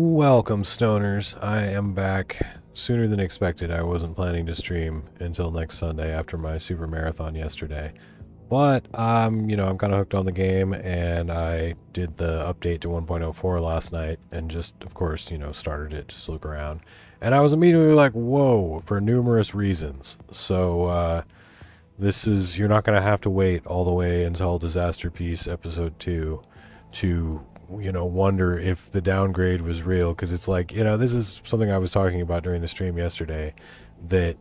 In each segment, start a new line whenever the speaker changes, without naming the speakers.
Welcome, stoners. I am back sooner than expected. I wasn't planning to stream until next Sunday after my super marathon yesterday. But, I'm kind of hooked on the game, and I did the update to 1.04 last night, and just, of course, started it, just look around. And I was immediately like, whoa, for numerous reasons. So, you're not going to have to wait all the way until Disaster Piece Episode 2 to wonder if the downgrade was real, because it's like, this is something I was talking about during the stream yesterday, that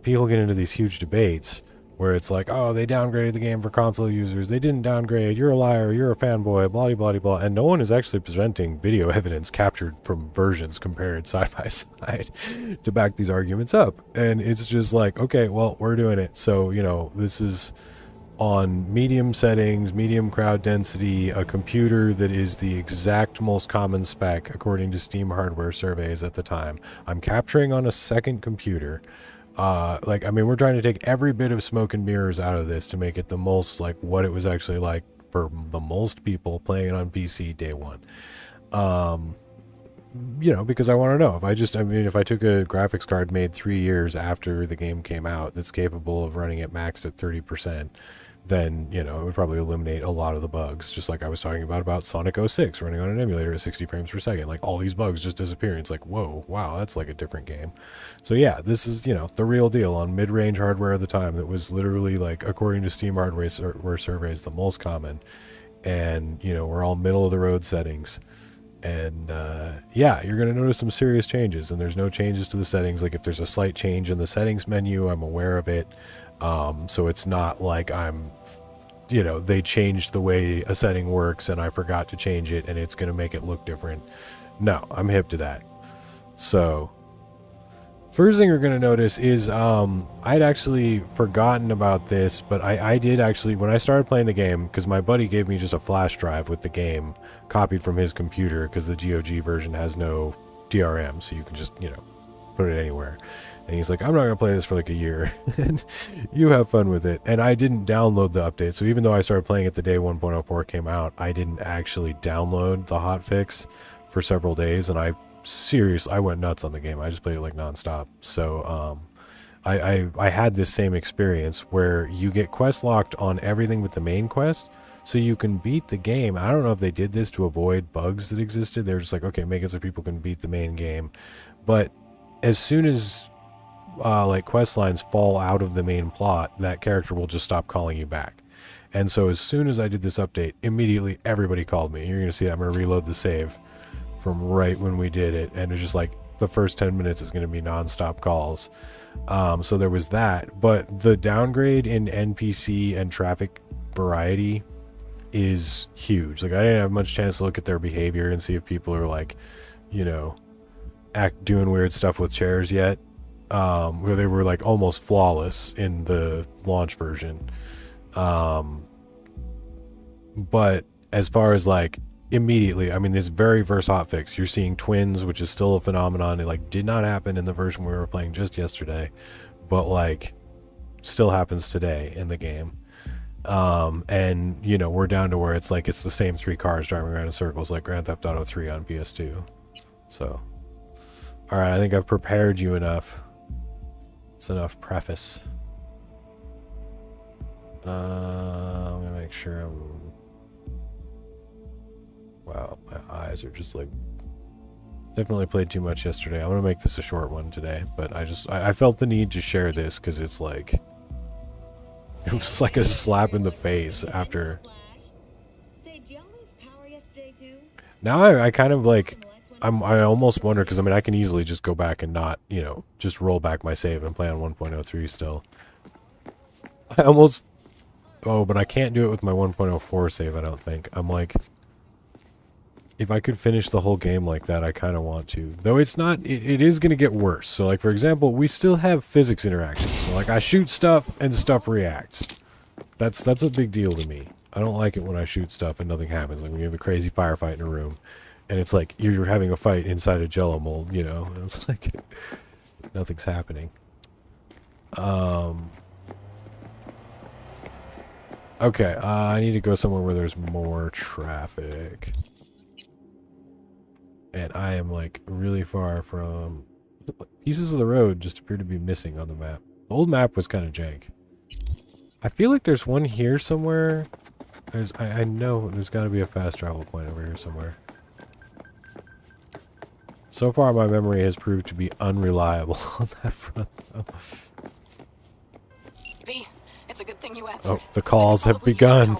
people get into these huge debates where it's like, oh, they downgraded the game for console users, they didn't downgrade, you're a liar, you're a fanboy, blah blah blah, and no one is actually presenting video evidence captured from versions compared side by side to back these arguments up. And it's just like, okay, well, we're doing it, so this is on medium settings, medium crowd density, a computer that is the exact most common spec according to Steam hardware surveys at the time. I'm capturing on a second computer. We're trying to take every bit of smoke and mirrors out of this to make it the most like what it was actually like for the most people playing it on PC day one. Because I want to know if I took a graphics card made 3 years after the game came out that's capable of running it maxed at 30%, then, it would probably eliminate a lot of the bugs, just like I was talking about Sonic 06 running on an emulator at 60 frames per second. Like, all these bugs just disappear, and it's like, whoa, wow, that's like a different game. So yeah, this is, the real deal on mid-range hardware at the time that was literally, like, according to Steam hardware surveys, the most common. And, we're all middle-of-the-road settings. And yeah, you're going to notice some serious changes, and there's no changes to the settings. Like, if there's a slight change in the settings menu, I'm aware of it. So it's not like they changed the way a setting works and I forgot to change it and it's going to make it look different. No, I'm hip to that. So first thing you're going to notice is I'd actually forgotten about this, but I did actually, when I started playing the game, because my buddy gave me just a flash drive with the game copied from his computer, because the GOG version has no DRM, so you can just, put it anywhere. And he's like, I'm not going to play this for like a year. And you have fun with it. And I didn't download the update. So even though I started playing it the day 1.04 came out, I didn't actually download the hotfix for several days. And I went nuts on the game. I just played it like nonstop. So I had this same experience where you get quest locked on everything with the main quest. So you can beat the game. I don't know if they did this to avoid bugs that existed. They're just like, okay, make it so people can beat the main game. But as soon as quest lines fall out of the main plot, that character will just stop calling you back. And so as soon as I did this update, immediately everybody called me. You're going to see that. I'm going to reload the save from right when we did it, and it's just like the first 10 minutes is going to be non-stop calls. So there was that, but the downgrade in NPC and traffic variety is huge. Like, I didn't have much chance to look at their behavior and see if people are like, doing weird stuff with chairs yet. Where they were like almost flawless in the launch version. But as far as like immediately, this very first hotfix, you're seeing twins, which is still a phenomenon. It like did not happen in the version we were playing just yesterday, but like still happens today in the game. And we're down to where it's like it's the same 3 cars driving around in circles like Grand Theft Auto 3 on PS2. So alright, I think I've prepared you enough. It's enough preface. I'm gonna make sure I'm... Wow, my eyes are just like... Definitely played too much yesterday. I'm gonna make this a short one today, but I felt the need to share this because it's like... It was like a slap in the face after... Now I kind of like... I almost wonder, because I can easily just go back and not, just roll back my save and play on 1.03 still. I almost... Oh, but I can't do it with my 1.04 save, I don't think. I'm like... If I could finish the whole game like that, I kind of want to. Though it's not... It is going to get worse. So, like, for example, we still have physics interactions. So, like, I shoot stuff and stuff reacts. That's a big deal to me. I don't like it when I shoot stuff and nothing happens. Like, when you have a crazy firefight in a room. And it's like, you're having a fight inside a jello mold, and it's like, nothing's happening. Okay, I need to go somewhere where there's more traffic. and I am like really far from... Pieces of the road just appear to be missing on the map. The old map was kind of jank. I feel like there's one here somewhere. I know there's got to be a fast travel point over here somewhere. So far, my memory has proved to be unreliable on that front, though.
V, it's a good thing you answered.
Oh, the calls have begun.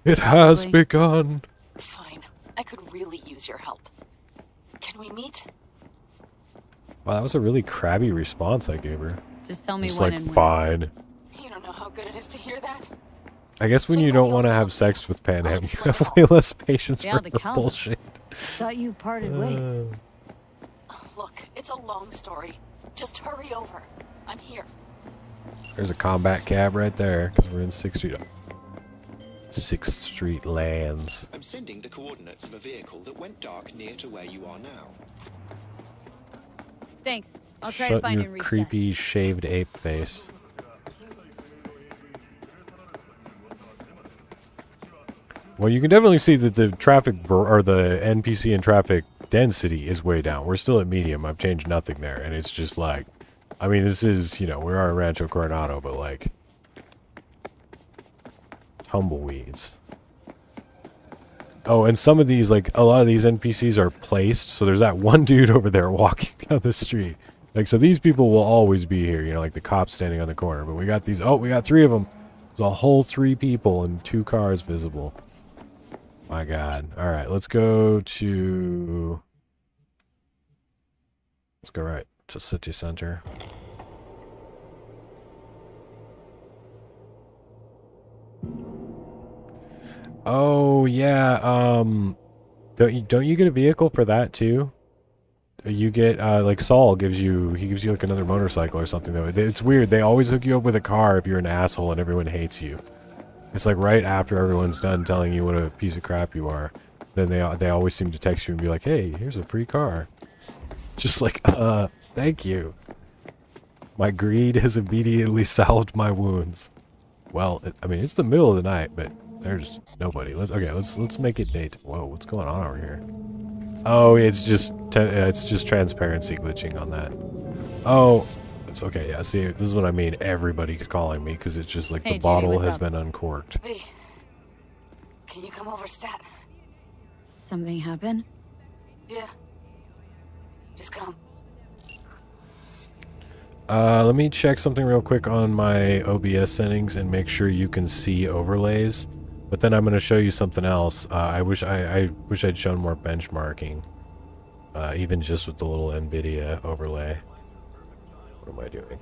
It has begun.
Fine. I could really use your help. Can we meet?
Wow, that was a really crabby response I gave her.
Just tell me
Just
when
like,
and
fine.
You don't know how good it is to hear that.
I guess when you don't want to have sex with Panhead, you have way less patience for the bullshit.
Thought you parted ways.
Look, it's a long story. Just hurry over. I'm here.
There's a combat cab right there, because we're in 6th Street. 6th Street lands.
I'm sending the coordinates of a vehicle that went dark near to where you are now.
Thanks. I'll try to find and reset.
Creepy shaved ape face. Well, you can definitely see that the traffic or the NPC and traffic density is way down. We're still at medium. I've changed nothing there, and it's just like, I mean, this is, you know, we are in Rancho Coronado, but like tumbleweeds. Oh, and some of these, like, a lot of these NPCs are placed, so there's that one dude over there walking down the street. Like, so these people will always be here, you know, like the cops standing on the corner. But we got these, oh, we got 3 of them. There's a whole 3 people and 2 cars visible. My God. All right, let's go to... Let's go right to city center. Oh yeah, don't you get a vehicle for that too? You get like Saul gives you like another motorcycle or something though. It's weird. They always hook you up with a car if you're an asshole and everyone hates you. It's like right after everyone's done telling you what a piece of crap you are, then they always seem to text you and be like, "Hey, here's a free car." Just like, thank you. My greed has immediately salved my wounds. Well, I mean, it's the middle of the night, but there's nobody. Let's make it date. Whoa, what's going on over here? Oh, it's just transparency glitching on that. Oh, it's okay. Yeah, see, this is what I mean. Everybody's calling me because it's just like the bottle has been uncorked.
V, can you come over, stat?
Something happened?
Yeah. Just come.
Let me check something real quick on my OBS settings and make sure you can see overlays. But then I'm going to show you something else. I wish I'd shown more benchmarking. Even just with the little NVIDIA overlay. What am I doing?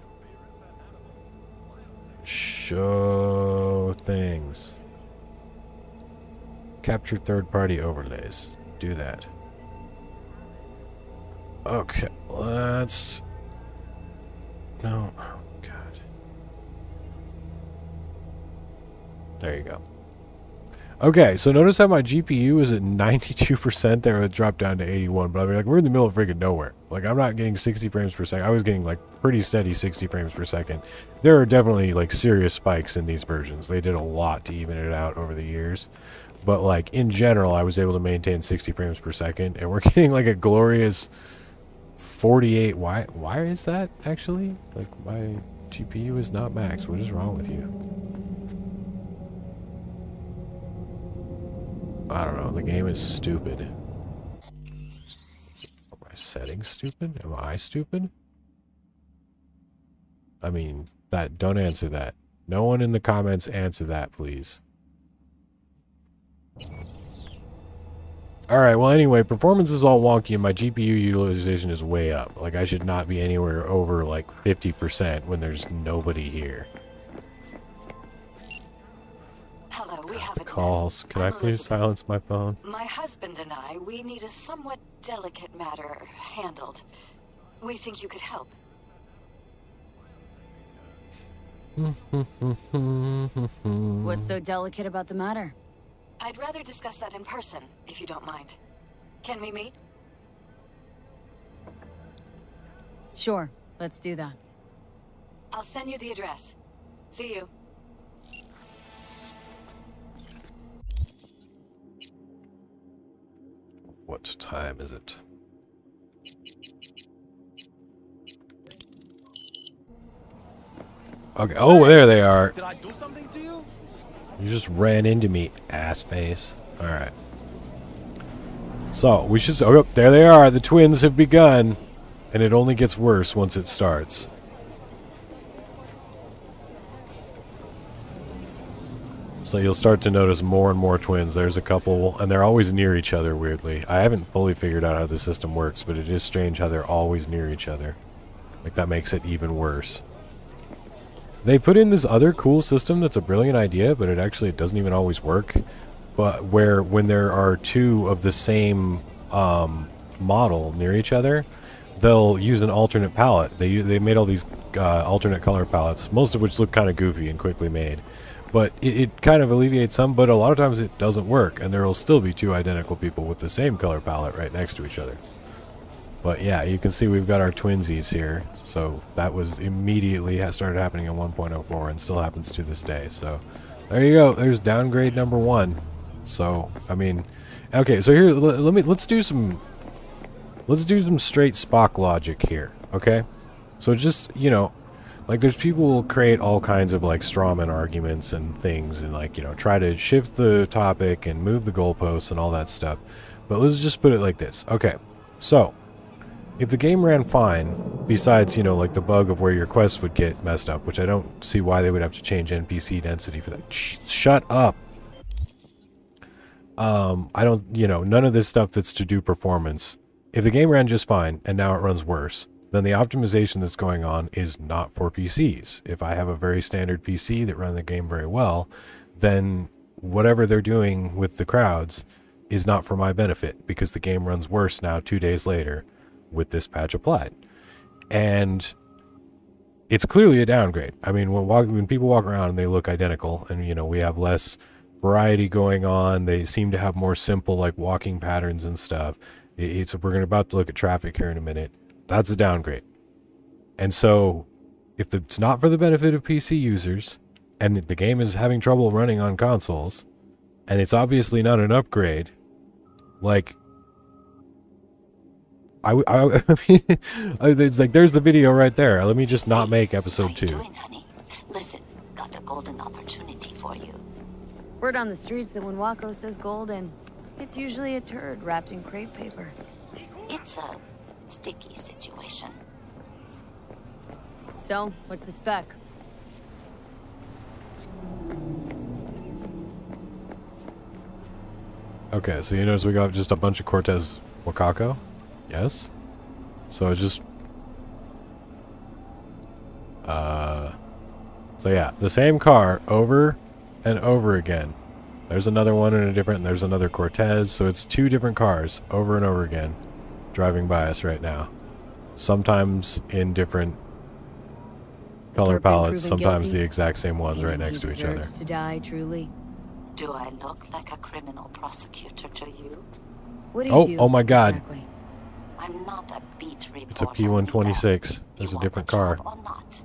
Show things. Capture third-party overlays. Do that. Okay, let's... No, oh God. There you go. Okay, so notice how my GPU is at 92% there. It dropped down to 81, but I mean, like, we're in the middle of freaking nowhere. Like, I'm not getting 60 frames per second. I was getting, like, pretty steady 60 frames per second. There are definitely, like, serious spikes in these versions. They did a lot to even it out over the years. But, like, in general, I was able to maintain 60 frames per second, and we're getting, like, a glorious 48. Why is that, actually? Like, my GPU is not max. What is wrong with you? I don't know. The game is stupid. Are my settings stupid? Am I stupid? I mean, don't answer that. No one in the comments answer that, please. Alright, well anyway, performance is all wonky and my GPU utilization is way up. Like, I should not be anywhere over, like, 50% when there's nobody here.
Hello, we have a
calls. Can I please silence my phone?
My husband and I, we need a somewhat delicate matter handled. We think you could help.
What's so delicate about the matter?
I'd rather discuss that in person, if you don't mind. Can we meet?
Sure, let's do that.
I'll send you the address. See you.
What time is it? Okay. Oh, there they are.
Did I do something to you?
You just ran into me, ass face. All right. So we should. Oh, there they are. The twins have begun, and it only gets worse once it starts. So you'll start to notice more and more twins. There's a couple, and they're always near each other, weirdly. I haven't fully figured out how the system works, but it is strange how they're always near each other. Like, that makes it even worse. They put in this other cool system that's a brilliant idea, but it actually doesn't even always work. But when there are two of the same model near each other, they'll use an alternate palette. They made all these alternate color palettes, most of which look kind of goofy and quickly made. But it kind of alleviates some, but a lot of times it doesn't work, and there will still be two identical people with the same color palette right next to each other. But yeah, you can see we've got our twinsies here. So that was immediately started happening in 1.04 and still happens to this day. So there you go. There's downgrade number 1. So I mean, okay. So here, let's do some straight Spock logic here. Okay. So just, you know, like, there's people who will create all kinds of, like, strawman arguments and things and, like, you know, try to shift the topic and move the goalposts and all that stuff. But let's just put it like this. Okay, so if the game ran fine, besides, you know, like the bug of where your quests would get messed up, which I don't see why they would have to change NPC density for that. Shut up! I don't, you know, none of this stuff that's to do performance. If the game ran just fine and now it runs worse, then the optimization that's going on is not for PCs. If I have a very standard PC that runs the game very well, then whatever they're doing with the crowds is not for my benefit, because the game runs worse now 2 days later with this patch applied. And it's clearly a downgrade. I mean, when people walk around and they look identical, and, you know, we have less variety going on, they seem to have more simple, like, walking patterns and stuff. We're about to look at traffic here in a minute. That's a downgrade. And so, if it's not for the benefit of PC users, and the game is having trouble running on consoles, and it's obviously not an upgrade, like, I mean, it's like, there's the video right there. Let me just not make episode 2.
How you doing, honey? Listen, got a golden opportunity for you.
Word on the streets that when Wako says golden, it's usually a turd wrapped in crepe paper.
It's a sticky situation.
So, what's the spec?
Okay, so you notice we got just a bunch of Cortez Wakako? Yes? So it's just... So yeah, the same car over and over again. There's another one in a different... There's another Cortez, so it's 2 different cars over and over again driving by us right now. Sometimes in different color palettes, sometimes the exact same ones right next to each other.
To die, truly.
Do I look like a criminal prosecutor to you?
What do you do?
Oh my God.
Exactly?
I'm not a beat reporter.
It's a P126. There's a different car.
Or not?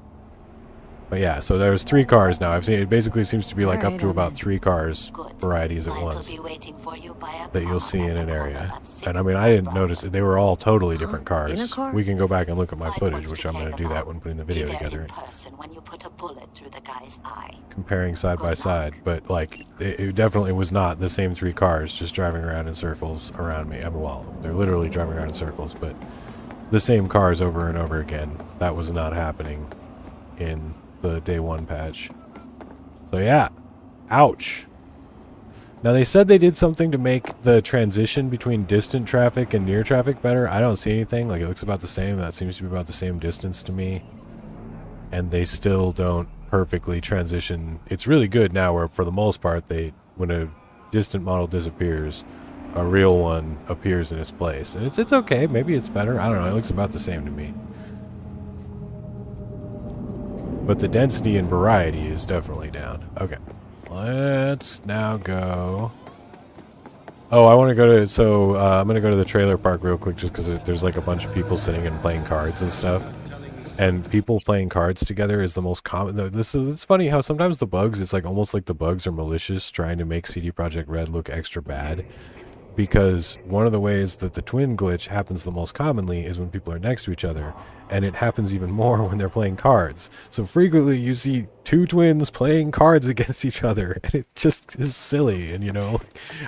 But yeah, so there's 3 cars now. I've seen it basically seems to be like up
Alright,
to about
then.
3 cars
Good.
varieties at
Client will
once
be waiting for you by a
that you'll
car
see
at
in
the
an
corner
area.
at
And I mean, I didn't
6
notice it. They were all totally different
In a
cars.
car?
We can go back and look at my
Client
footage,
wants
which
to
I'm going
take
to do
them
that
out.
when putting the
Be
video
there
together.
in person when you put a bullet through the guy's eye.
Comparing side by
Good
side,
luck.
but like it definitely was not the same 3 cars just driving around in circles around me. I mean, well, they're literally driving around in circles, but the same cars over and over again. That was not happening in the day 1 patch. So yeah, ouch. Now they said they did something to make the transition between distant traffic and near traffic better. I don't see anything. Like, it looks about the same. That seems to be about the same distance to me. And they still don't perfectly transition. It's really good now where, for the most part, when a distant model disappears, a real one appears in its place. And it's okay. Maybe it's better. I don't know. It looks about the same to me. But the density and variety is definitely down. Okay. Let's now go... Oh, I want to go to... So, I'm going to go to the trailer park real quick just because there's like a bunch of people sitting and playing cards and stuff. And people playing cards together is the most common... It's funny how sometimes the bugs, it's like almost like the bugs are malicious, trying to make CD Projekt Red look extra bad. because one of the ways that the twin glitch happens the most commonly is when people are next to each other, and it happens even more when they're playing cards. So frequently you see two twins playing cards against each other, and it just is silly. And you know,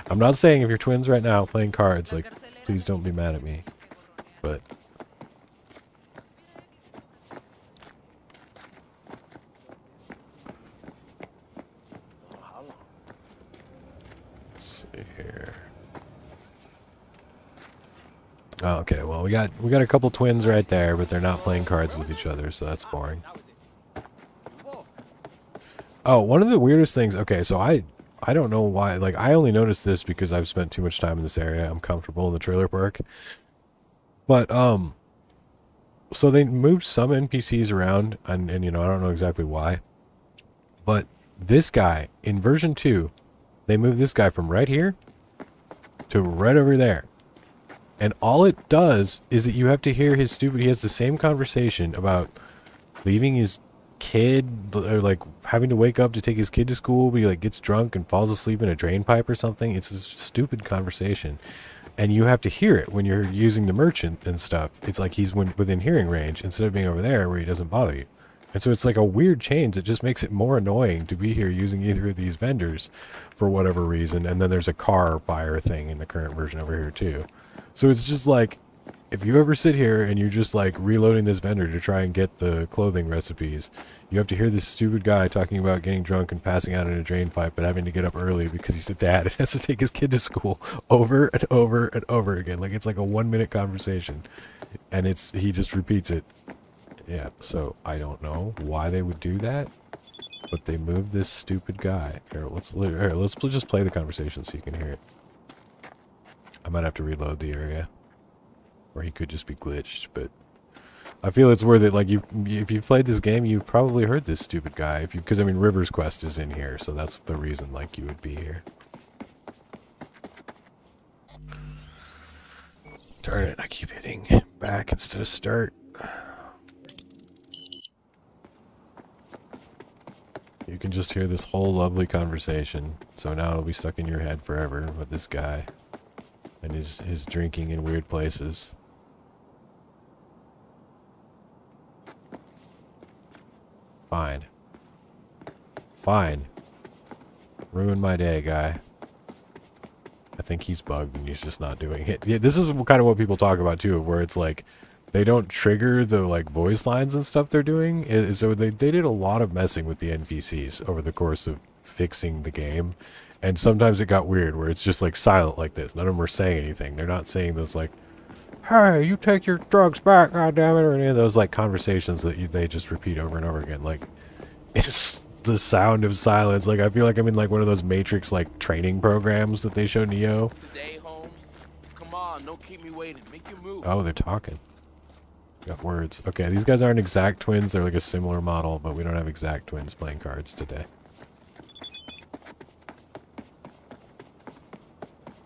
I'm not saying if you're twins right now playing cards, like, please don't be mad at me, but let's see here. Oh, okay, well we got a couple twins right there, but they're not playing cards with each other, so that's boring. Oh, one of the weirdest things, okay, so I don't know why, like, I only noticed this because I've spent too much time in this area. I'm comfortable in the trailer park. But, so they moved some NPCs around, and you know, I don't know exactly why. But this guy, in version 2, they moved this guy from right here to right over there. And all it does is that you have to hear his stupid, he has the same conversation about leaving his kid, or like having to wake up to take his kid to school, but he like gets drunk and falls asleep in a drain pipe or something. It's a stupid conversation. And you have to hear it when you're using the merchant and stuff. It's like he's within hearing range instead of being over there where he doesn't bother you. And so it's like a weird change that just makes it more annoying to be here using either of these vendors for whatever reason. And then there's a car buyer thing in the current version over here too. So it's just like, if you ever sit here and you're just like reloading this vendor to try and get the clothing recipes, you have to hear this stupid guy talking about getting drunk and passing out in a drain pipe but having to get up early because he's a dad and has to take his kid to school over and over and over again. Like, it's like a 1-minute conversation, and he just repeats it. Yeah, so I don't know why they would do that, but they moved this stupid guy. Here, let's just play the conversation so you can hear it. I might have to reload the area. Or he could just be glitched, but I feel it's worth it. Like, if you've played this game, you've probably heard this stupid guy. Because I mean, River's Quest is in here, so that's the reason, like, you would be here. Darn it, I keep hitting back instead of start. You can just hear this whole lovely conversation. So now it'll be stuck in your head forever with this guy. And his drinking in weird places. Fine. Fine. Ruin my day, guy. I think he's bugged and he's just not doing it. Yeah, this is kind of what people talk about too, where it's like they don't trigger the like voice lines and stuff they're doing. So they did a lot of messing with the NPCs over the course of fixing the game. And sometimes it got weird where it's just like silent like this. None of them are saying anything. They're not saying those like, hey, you take your drugs back, goddammit, or any of those like conversations that they just repeat over and over again. Like, it's the sound of silence. Like, I feel like I'm in like one of those Matrix like training programs that they show Neo.
Today, Holmes. Come on, don't keep me waiting. Make your move.
Oh, they're talking. Got words. Okay, these guys aren't exact twins. They're like a similar model, but we don't have exact twins playing cards today.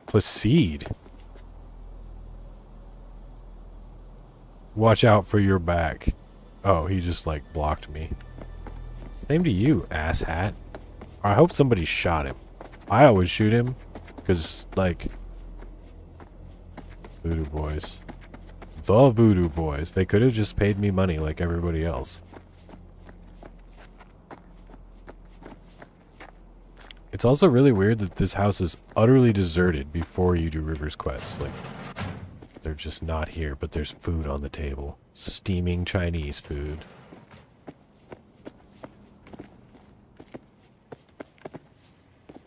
Placide. Watch out for your back. Oh, he just like blocked me. Same to you, asshat. I hope somebody shot him. I always shoot him because, like, Voodoo Boys. The Voodoo Boys. They could have just paid me money like everybody else. It's also really weird that this house is utterly deserted before you do River's Quest. Like, they're just not here, but there's food on the table. Steaming Chinese food.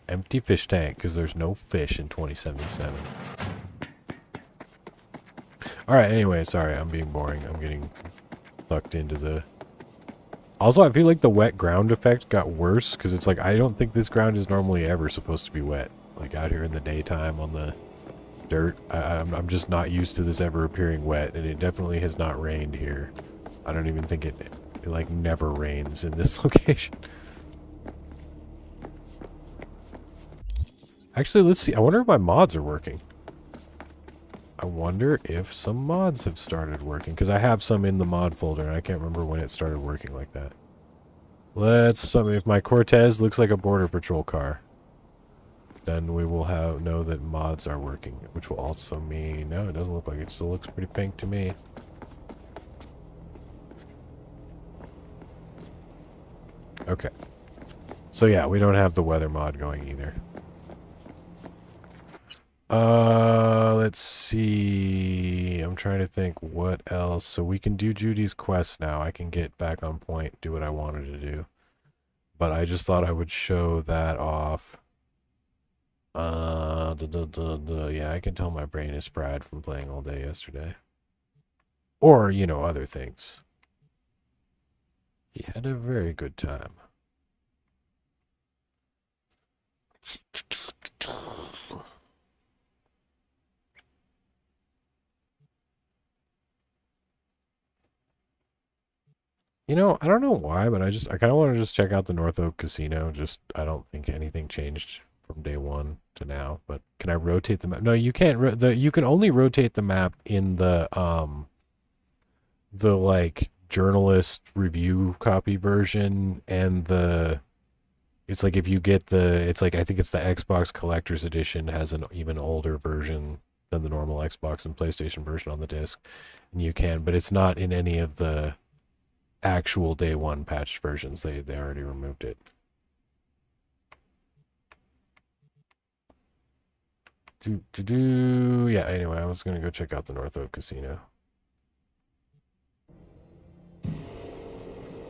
Empty fish tank, because there's no fish in 2077. Alright, anyway, sorry, I'm being boring. I'm getting sucked into the... Also, I feel like the wet ground effect got worse, because it's like, I don't think this ground is normally ever supposed to be wet. Like, out here in the daytime on the dirt, I'm just not used to this ever appearing wet, and it definitely has not rained here. I don't even think it like, never rains in this location. Actually, let's see. I wonder if my mods are working. I wonder if some mods have started working, because I have some in the mod folder, and I can't remember when it started working like that. Let's, if my Cortez looks like a Border Patrol car. then we will know that mods are working, which will also mean... No, it doesn't look like it. Still looks pretty pink to me. Okay. So yeah, we don't have the weather mod going either. Let's see. I'm trying to think what else. So we can do Judy's quest now. I can get back on point, do what I wanted to do. But I just thought I would show that off. Yeah, I can tell my brain is fried from playing all day yesterday. Or, you know, other things. He had a very good time. You know, I don't know why, but I kind of want to just check out the North Oak Casino. I don't think anything changed from day one to now. But can I rotate the map? No, you can't. You can only rotate the map in the like journalist review copy version, and it's like if you get it's like I think it's the Xbox Collector's Edition has an even older version than the normal Xbox and PlayStation version on the disc, and you can, but it's not in any of the actual day one patched versions. They already removed it. Yeah, anyway, I was gonna go check out the North Oak Casino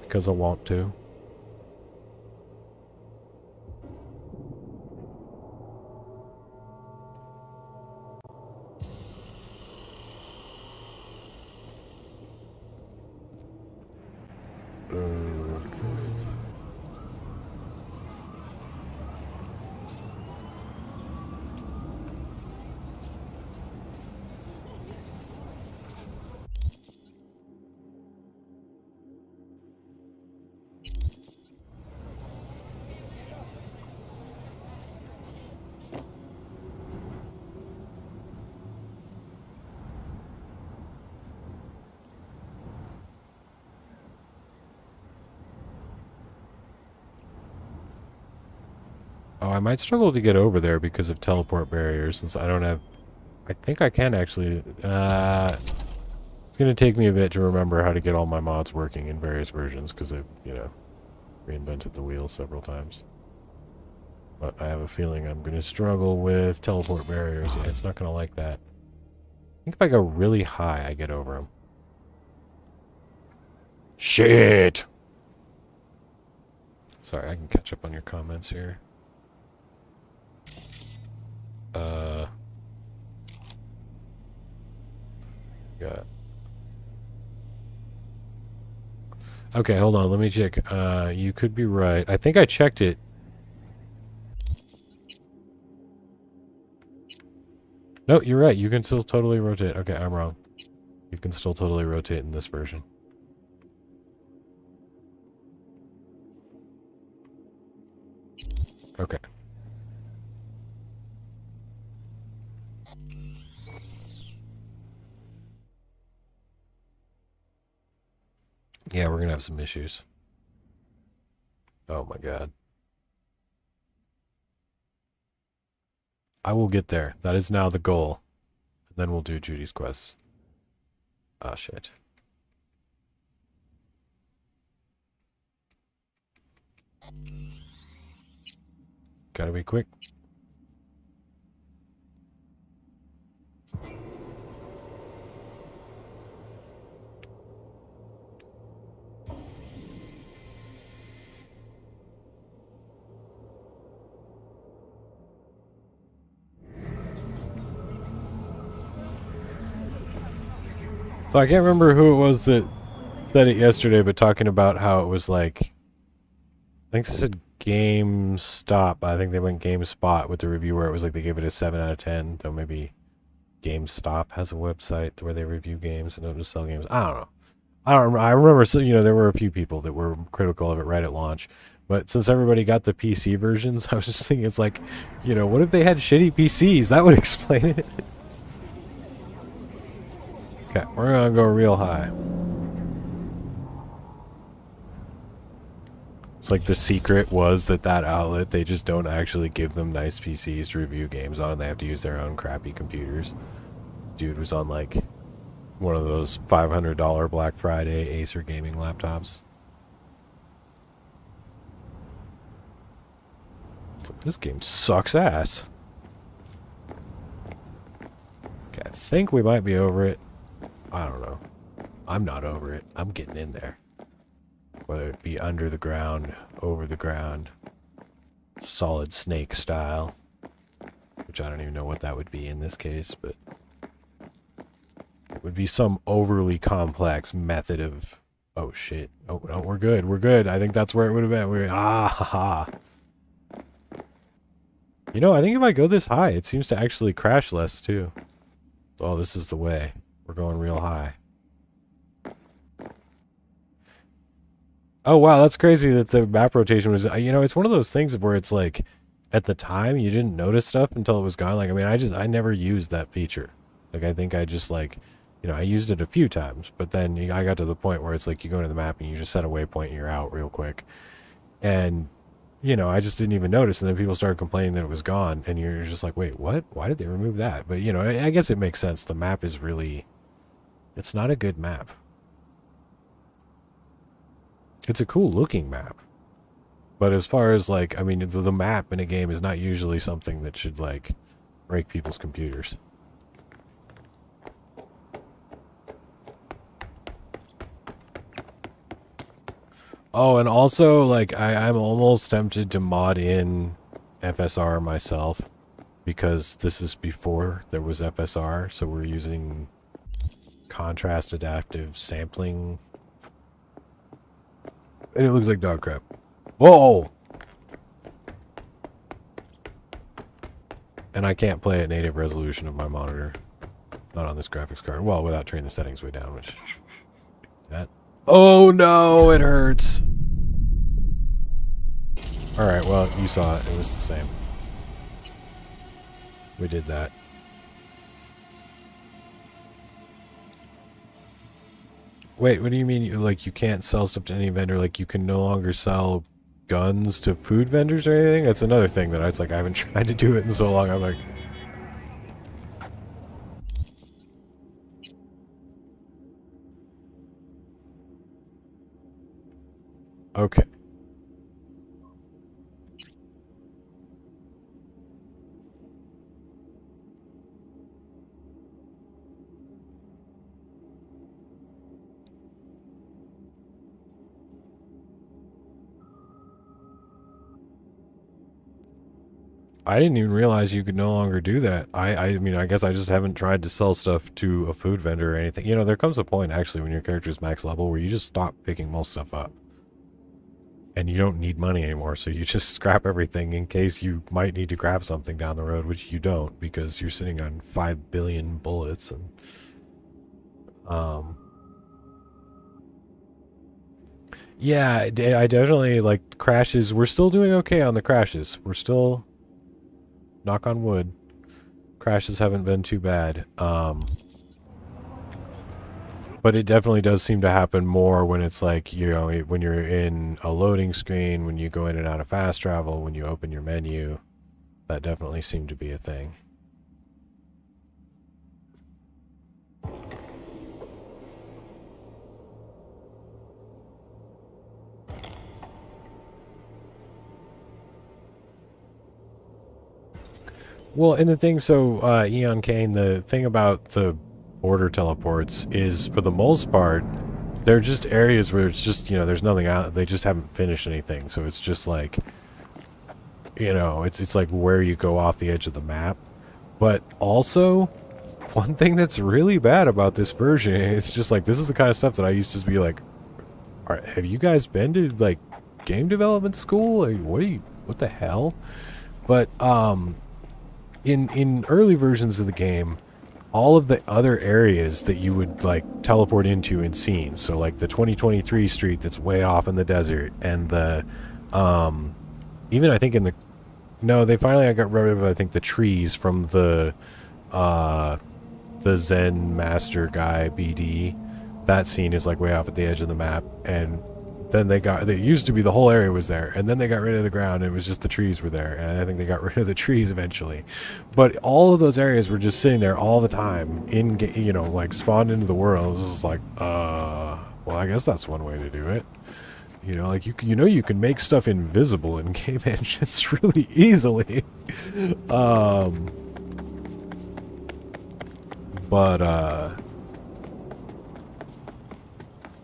because I want to. Oh, I might struggle to get over there because of teleport barriers, since I don't have... I think I can actually... it's going to take me a bit to remember how to get all my mods working in various versions, because they've, you know, reinvented the wheel several times. But I have a feeling I'm going to struggle with teleport barriers. Yeah, it's not going to like that. I think if I go really high, I get over them. Shit! Sorry, I can catch up on your comments here. Yeah. Okay, hold on. Let me check. You could be right. I think I checked it. No, you're right. You can still totally rotate. Okay, I'm wrong. You can still totally rotate in this version. Okay. Yeah, we're gonna have some issues. Oh my god. I will get there. That is now the goal. And then we'll do Judy's quest. Ah, shit. Gotta be quick. So I can't remember who it was that said it yesterday, but talking about how it was like, I think they said GameStop. I think they went GameSpot with the review where it was like they gave it a 7 out of 10. Though maybe GameStop has a website where they review games and don't just sell games. I don't know. I remember, so, you know, there were a few people that were critical of it right at launch. But since everybody got the PC versions, I was just thinking, it's like, you know, what if they had shitty PCs? That would explain it. Okay, we're gonna go real high. It's like the secret was that outlet, they just don't actually give them nice PCs to review games on, and they have to use their own crappy computers. Dude was on like one of those $500 Black Friday Acer gaming laptops. It's like, this game sucks ass. Okay, I think we might be over it. I don't know. I'm not over it. I'm getting in there. Whether it be under the ground, over the ground, solid snake style. Which I don't even know what that would be in this case, but it would be some overly complex method of... Oh shit. Oh no, we're good. We're good. I think that's where it would have been. Ah ha ha. You know, I think if I go this high, it seems to actually crash less too. Oh, this is the way. We're going real high. Oh wow, that's crazy that the map rotation was... You know, it's one of those things where it's like, at the time, you didn't notice stuff until it was gone. Like, I mean, I never used that feature. Like, I think I just, like, you know, I used it a few times, but then I got to the point where it's like, you go into the map and you just set a waypoint and you're out real quick. And, you know, I just didn't even notice, and then people started complaining that it was gone, and you're just like, wait, what? Why did they remove that? But, you know, I guess it makes sense. The map is really... It's not a good map. It's a cool looking map. But as far as, like, I mean, the map in a game is not usually something that should, like, break people's computers. Oh, and also, like, I'm almost tempted to mod in FSR myself, because this is before there was FSR, so we're using contrast adaptive sampling. And it looks like dog crap. Whoa! And I can't play at native resolution of my monitor. Not on this graphics card. Well, without turning the settings way down, which... That... Oh no, it hurts! Alright, well, you saw it. It was the same. We did that. Wait, what do you mean? Like, you can't sell stuff to any vendor? Like, you can no longer sell guns to food vendors or anything? That's another thing that it's like, I haven't tried to do it in so long. I'm like... Okay. I didn't even realize you could no longer do that. I mean, I guess I just haven't tried to sell stuff to a food vendor or anything. You know, there comes a point, actually, when your character's max level where you just stop picking most stuff up. And you don't need money anymore, so you just scrap everything in case you might need to grab something down the road, which you don't, because you're sitting on 5 billion bullets. And yeah, I definitely, like, crashes. We're still doing okay on the crashes. We're still... Knock on wood. Crashes haven't been too bad. But it definitely does seem to happen more when it's like, you know, when you're in a loading screen, when you go in and out of fast travel, when you open your menu. That definitely seemed to be a thing. Well, and the thing, so, Eon Kane, the thing about the border teleports is, for the most part, they're just areas where it's just, you know, there's nothing out, they just haven't finished anything, so it's just like, you know, it's like where you go off the edge of the map. But also, one thing that's really bad about this version, it's just like, this is the kind of stuff that I used to be like, alright, have you guys been to, like, game development school? Like, what the hell? But, in early versions of the game, all of the other areas that you would, like, teleport into in scenes, so, like, the 2023 street that's way off in the desert, and the, even I think in the, no, they finally got rid of, I think, the trees from the Zen Master guy, BD. That scene is, like, way off at the edge of the map, and then they used to be the whole area was there, and then they got rid of the ground, and it was just the trees were there, and I think they got rid of the trees eventually. But all of those areas were just sitting there all the time, you know, like spawned into the world. It was just like, well, I guess that's one way to do it. You know, like you know you can make stuff invisible in game engines really easily.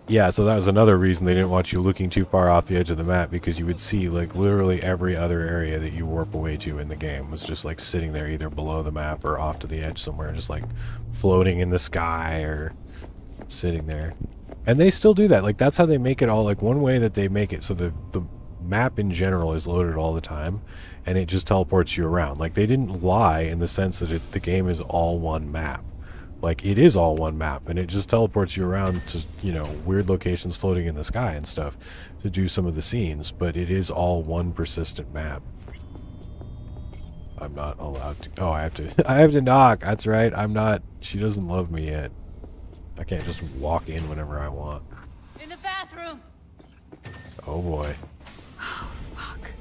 Yeah, so that was another reason they didn't want you looking too far off the edge of the map, because you would see like literally every other area that you warp away to in the game was just like sitting there either below the map or off to the edge somewhere, just like floating in the sky or sitting there. And they still do that. Like that's how they make it all. Like one way that they make it so the map in general is loaded all the time, and it just teleports you around. Like they didn't lie in the sense that the game is all one map. Like it is all one map, and it just teleports you around to, you know, weird locations floating in the sky and stuff to do some of the scenes, but it is all one persistent map. I'm not allowed to. Oh, I have to knock. That's right. I'm not. She doesn't love me yet. I can't just walk in whenever I want.
In the bathroom.
Oh boy.
Oh fuck.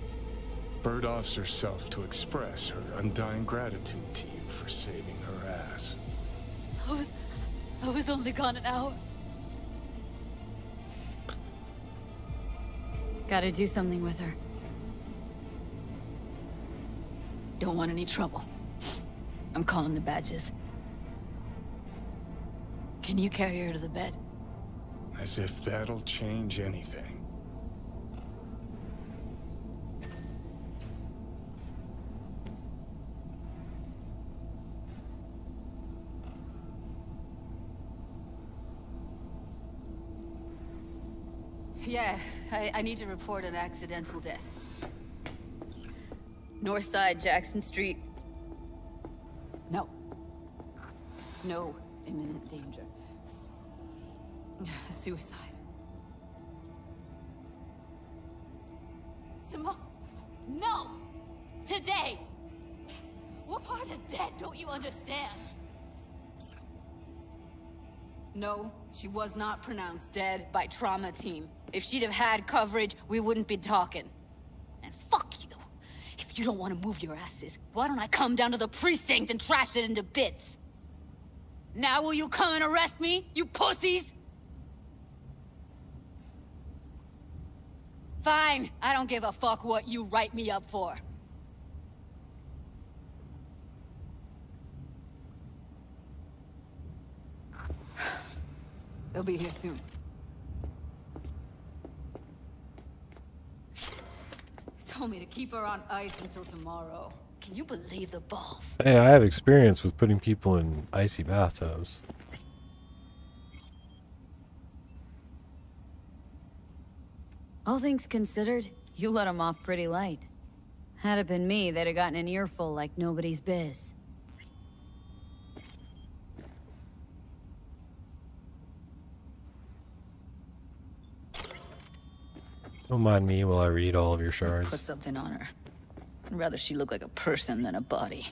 Bird offers herself to express her undying gratitude to you for saving her ass.
I was only gone an hour. Gotta do something with her.
Don't want any trouble. I'm calling the badges. Can you carry her to the bed?
As if that'll change anything.
Yeah, I need to report an accidental death. North side, Jackson Street. No. No imminent danger. Suicide. Simone! No! Today! What part of dead don't you understand? No, she was not pronounced dead by trauma team. If she'd have had coverage, we wouldn't be talking. And fuck you. If you don't want to move your asses, why don't I come down to the precinct and trash it into bits? Now will you come and arrest me, you pussies? Fine, I don't give a fuck what you write me up for. They'll be here soon. Told me to keep her on ice until tomorrow. Can you believe the balls?
Hey, I have experience with putting people in icy bathtubs.
All things considered, you let them off pretty light. Had it been me, they'd have gotten an earful like nobody's biz.
Don't mind me while I read all of your shards.
Put something on her. I'd rather she look like a person than a body.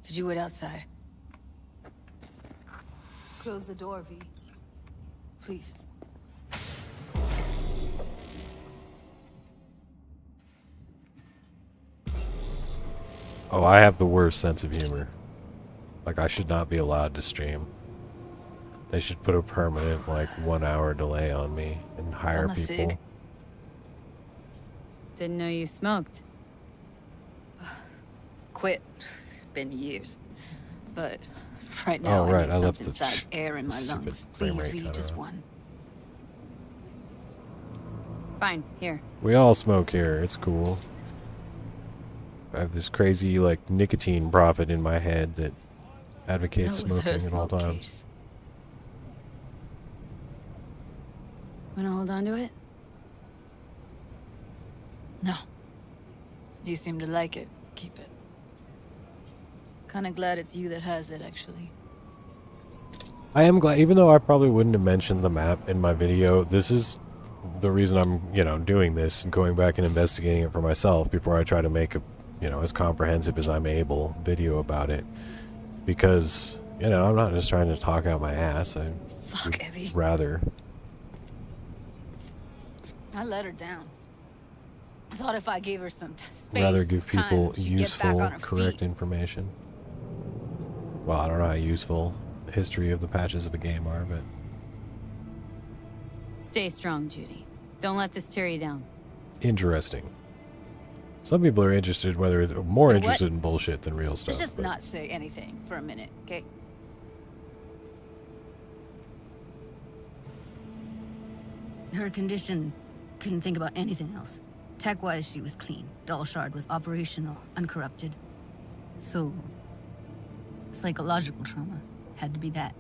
Did you wait outside? Close the door, V. Please.
Oh, I have the worst sense of humor. Like, I should not be allowed to stream. They should put a permanent, like, 1 hour delay on me and hire people.
Cig.
Didn't know you smoked.
Quit. It's been years. But right now,
right,
I
I
need
left
something
the
inside air in my
stupid
lungs.
frame
Please,
rate
V,
kinda
just
up.
one.
Fine, here.
We all smoke here. It's cool. I have this crazy, like, nicotine prophet in my head that advocates
That was her
smoking at all
smoke
times.
case.
Wanna hold on to it?
No. You seem to like it. Keep it. Kinda glad it's you that has it, actually.
I am glad, even though I probably wouldn't have mentioned the map in my video, this is the reason I'm, you know, doing this and going back and investigating it for myself before I try to make a, you know, as comprehensive as I'm able video about it. Because, you know, I'm not just trying to talk out my ass. I
Fuck, Evie.
rather
I let her down. I thought if I gave her some space,
Rather give people
time, she'd get back
useful,
on her
correct
feet.
information. Well, I don't know how useful history of the patches of a game are, but...
Stay strong, Judy. Don't let this tear you down.
Interesting. Some people are interested, more
You know
interested
what?
in bullshit than real stuff.
Let's just
but-
not say anything for a minute, okay?
Her condition, couldn't think about anything else. Tech-wise, she was clean. Doll Shard was operational, uncorrupted. So, psychological trauma had to be that.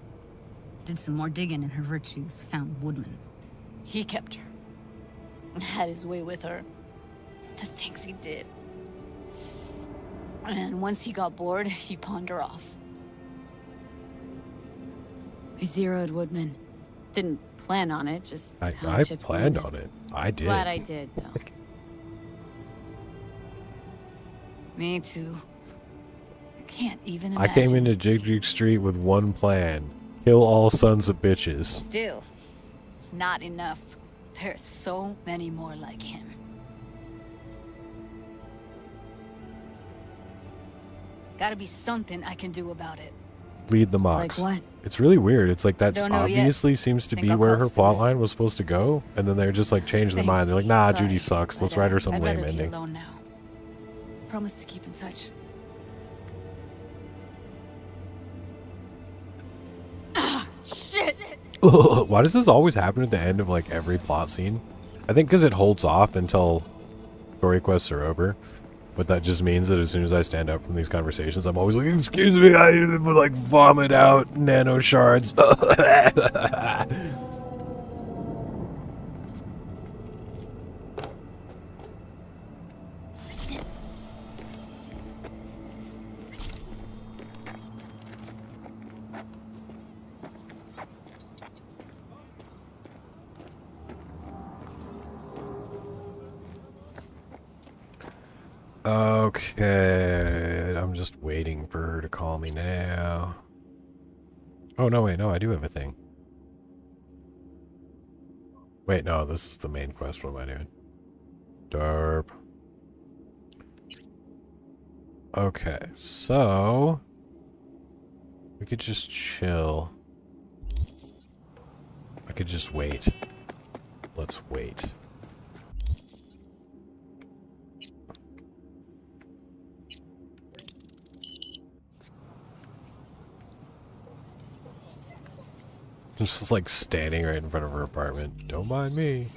Did some more digging in her virtues, found Woodman.
He kept her. And had his way with her. The things he did. And once he got bored, he pawned her off.
I zeroed Woodman. Didn't plan on it, just how
I
chips
planned
landed.
on it. I did.
Glad I did, though.
Me too. I can't even
I
imagine.
came into Jig Jig Street with one plan. Kill all sons of bitches.
Still, it's not enough. There's so many more like him. Gotta be something I can do about it.
Lead the Mox.
Like what?
It's really weird. It's like that's
Don't know yet.
obviously seems to
Think
be
I'll
where
call
her plot
Suze.
line was supposed to go, and then they're just like changed their
Thanks.
mind. They're like, nah,
Sorry,
Judy sucks. Let's
but,
write her some
I'd
lame
rather be
ending.
alone now. Promise to keep in touch. Shit!
Why does this always happen at the end of like every plot scene? I think because it holds off until story quests are over. But that just means that as soon as I stand up from these conversations, I'm always like, excuse me, I like vomit out nano shards. Okay, I'm just waiting for her to call me now. Oh, no, wait, no, I do have a thing. Wait, no, this is the main quest. What am I doing? Derp. Okay, so... we could just chill. I could just wait. Let's wait. Just like standing right in front of her apartment. Don't mind me.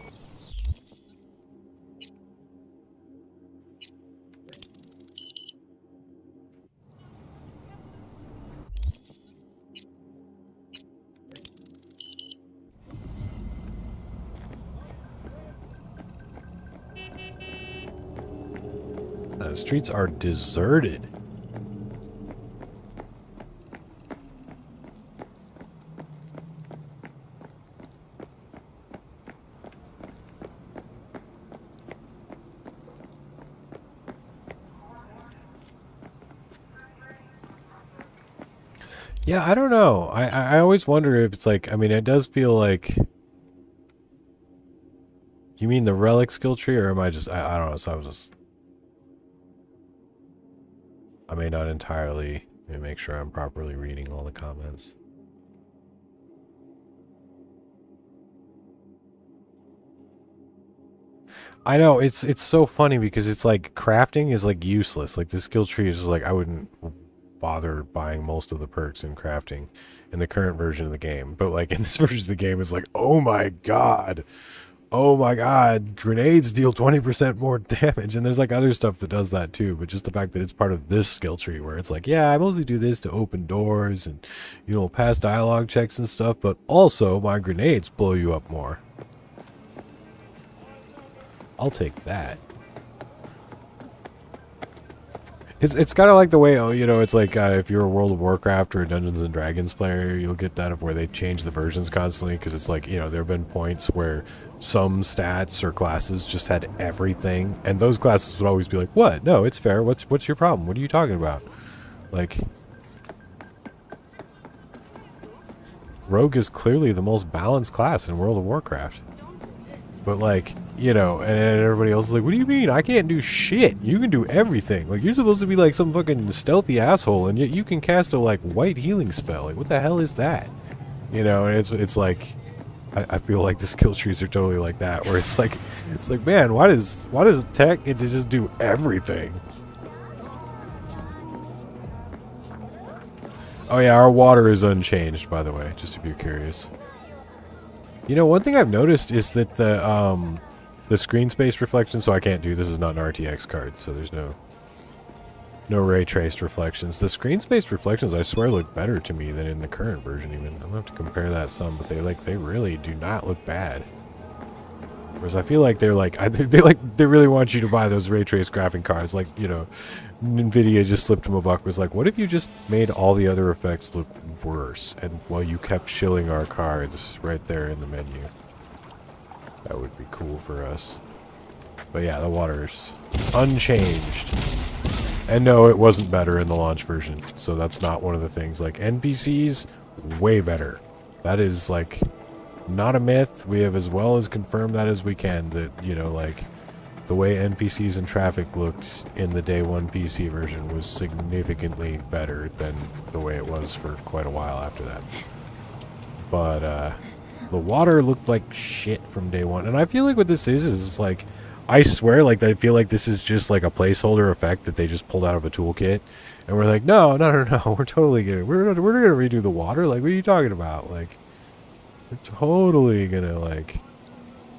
The streets are deserted. Yeah, I don't know. I always wonder if it's like, I mean, it does feel like... You mean the relic skill tree, or am I just... I don't know, so I was just... I may not entirely... Let me make sure I'm properly reading all the comments. I know, it's so funny because it's like, crafting is like useless. Like, the skill tree is just like, I wouldn't bother buying most of the perks in crafting in the current version of the game, but like in this version of the game it's like, oh my god, grenades deal 20% more damage, and there's like other stuff that does that too, but just the fact that it's part of this skill tree where it's like, yeah, I mostly do this to open doors and, you know, pass dialogue checks and stuff, but also my grenades blow you up more. I'll take that. It's kind of like the way, oh, you know, it's like if you're a World of Warcraft or a Dungeons and Dragons player, you'll get that of where they change the versions constantly, because it's like, you know, there have been points where some stats or classes just had everything, and those classes would always be like, what? No, it's fair. What's your problem? What are you talking about? Like, Rogue is clearly the most balanced class in World of Warcraft. But like, you know, and everybody else is like, what do you mean? I can't do shit. You can do everything. Like, you're supposed to be like some fucking stealthy asshole, and yet you can cast a like white healing spell. Like, what the hell is that? You know, and it's like, I feel like the skill trees are totally like that, where it's like, man, why does tech get to just do everything? Oh yeah, our water is unchanged, by the way, just if you're curious. You know, one thing I've noticed is that the screen space reflection, so I can't do, this is not an RTX card, so there's no ray traced reflections. The screen space reflections, I swear, look better to me than in the current version even. I'm gonna have to compare that some, but they really do not look bad. Whereas I feel like they really want you to buy those ray traced graphic cards. Like, you know, Nvidia just slipped them a buck, was like, what if you just made all the other effects look worse, and while you kept shilling our cards right there in the menu? That would be cool for us. But yeah, the water's unchanged. And no, it wasn't better in the launch version, so that's not one of the things. Like, NPCs, way better. That is, like, not a myth. We have as well as confirmed that as we can, that, you know, like, the way NPCs and traffic looked in the day one PC version was significantly better than the way it was for quite a while after that. But, the water looked like shit from day one. And I feel like what this is like, I swear, like, I feel like this is just like a placeholder effect that they just pulled out of a toolkit. And we're like, no, we're totally gonna, we're gonna redo the water. Like, what are you talking about? Like, we're totally gonna, like,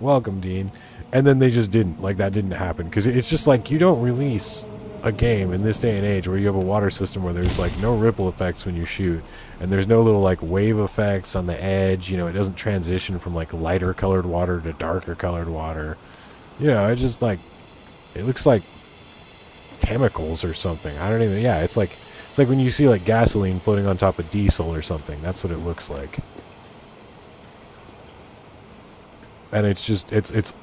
welcome, Dean. And then they just didn't. Like, that didn't happen. Because it's just like, you don't release a game in this day and age where you have a water system where there's, like, no ripple effects when you shoot. And there's no little, like, wave effects on the edge. You know, it doesn't transition from, like, lighter colored water to darker colored water. You know, it just, like, it looks like chemicals or something. I don't even, yeah, it's like when you see, like, gasoline floating on top of diesel or something. That's what it looks like. And it's just, it's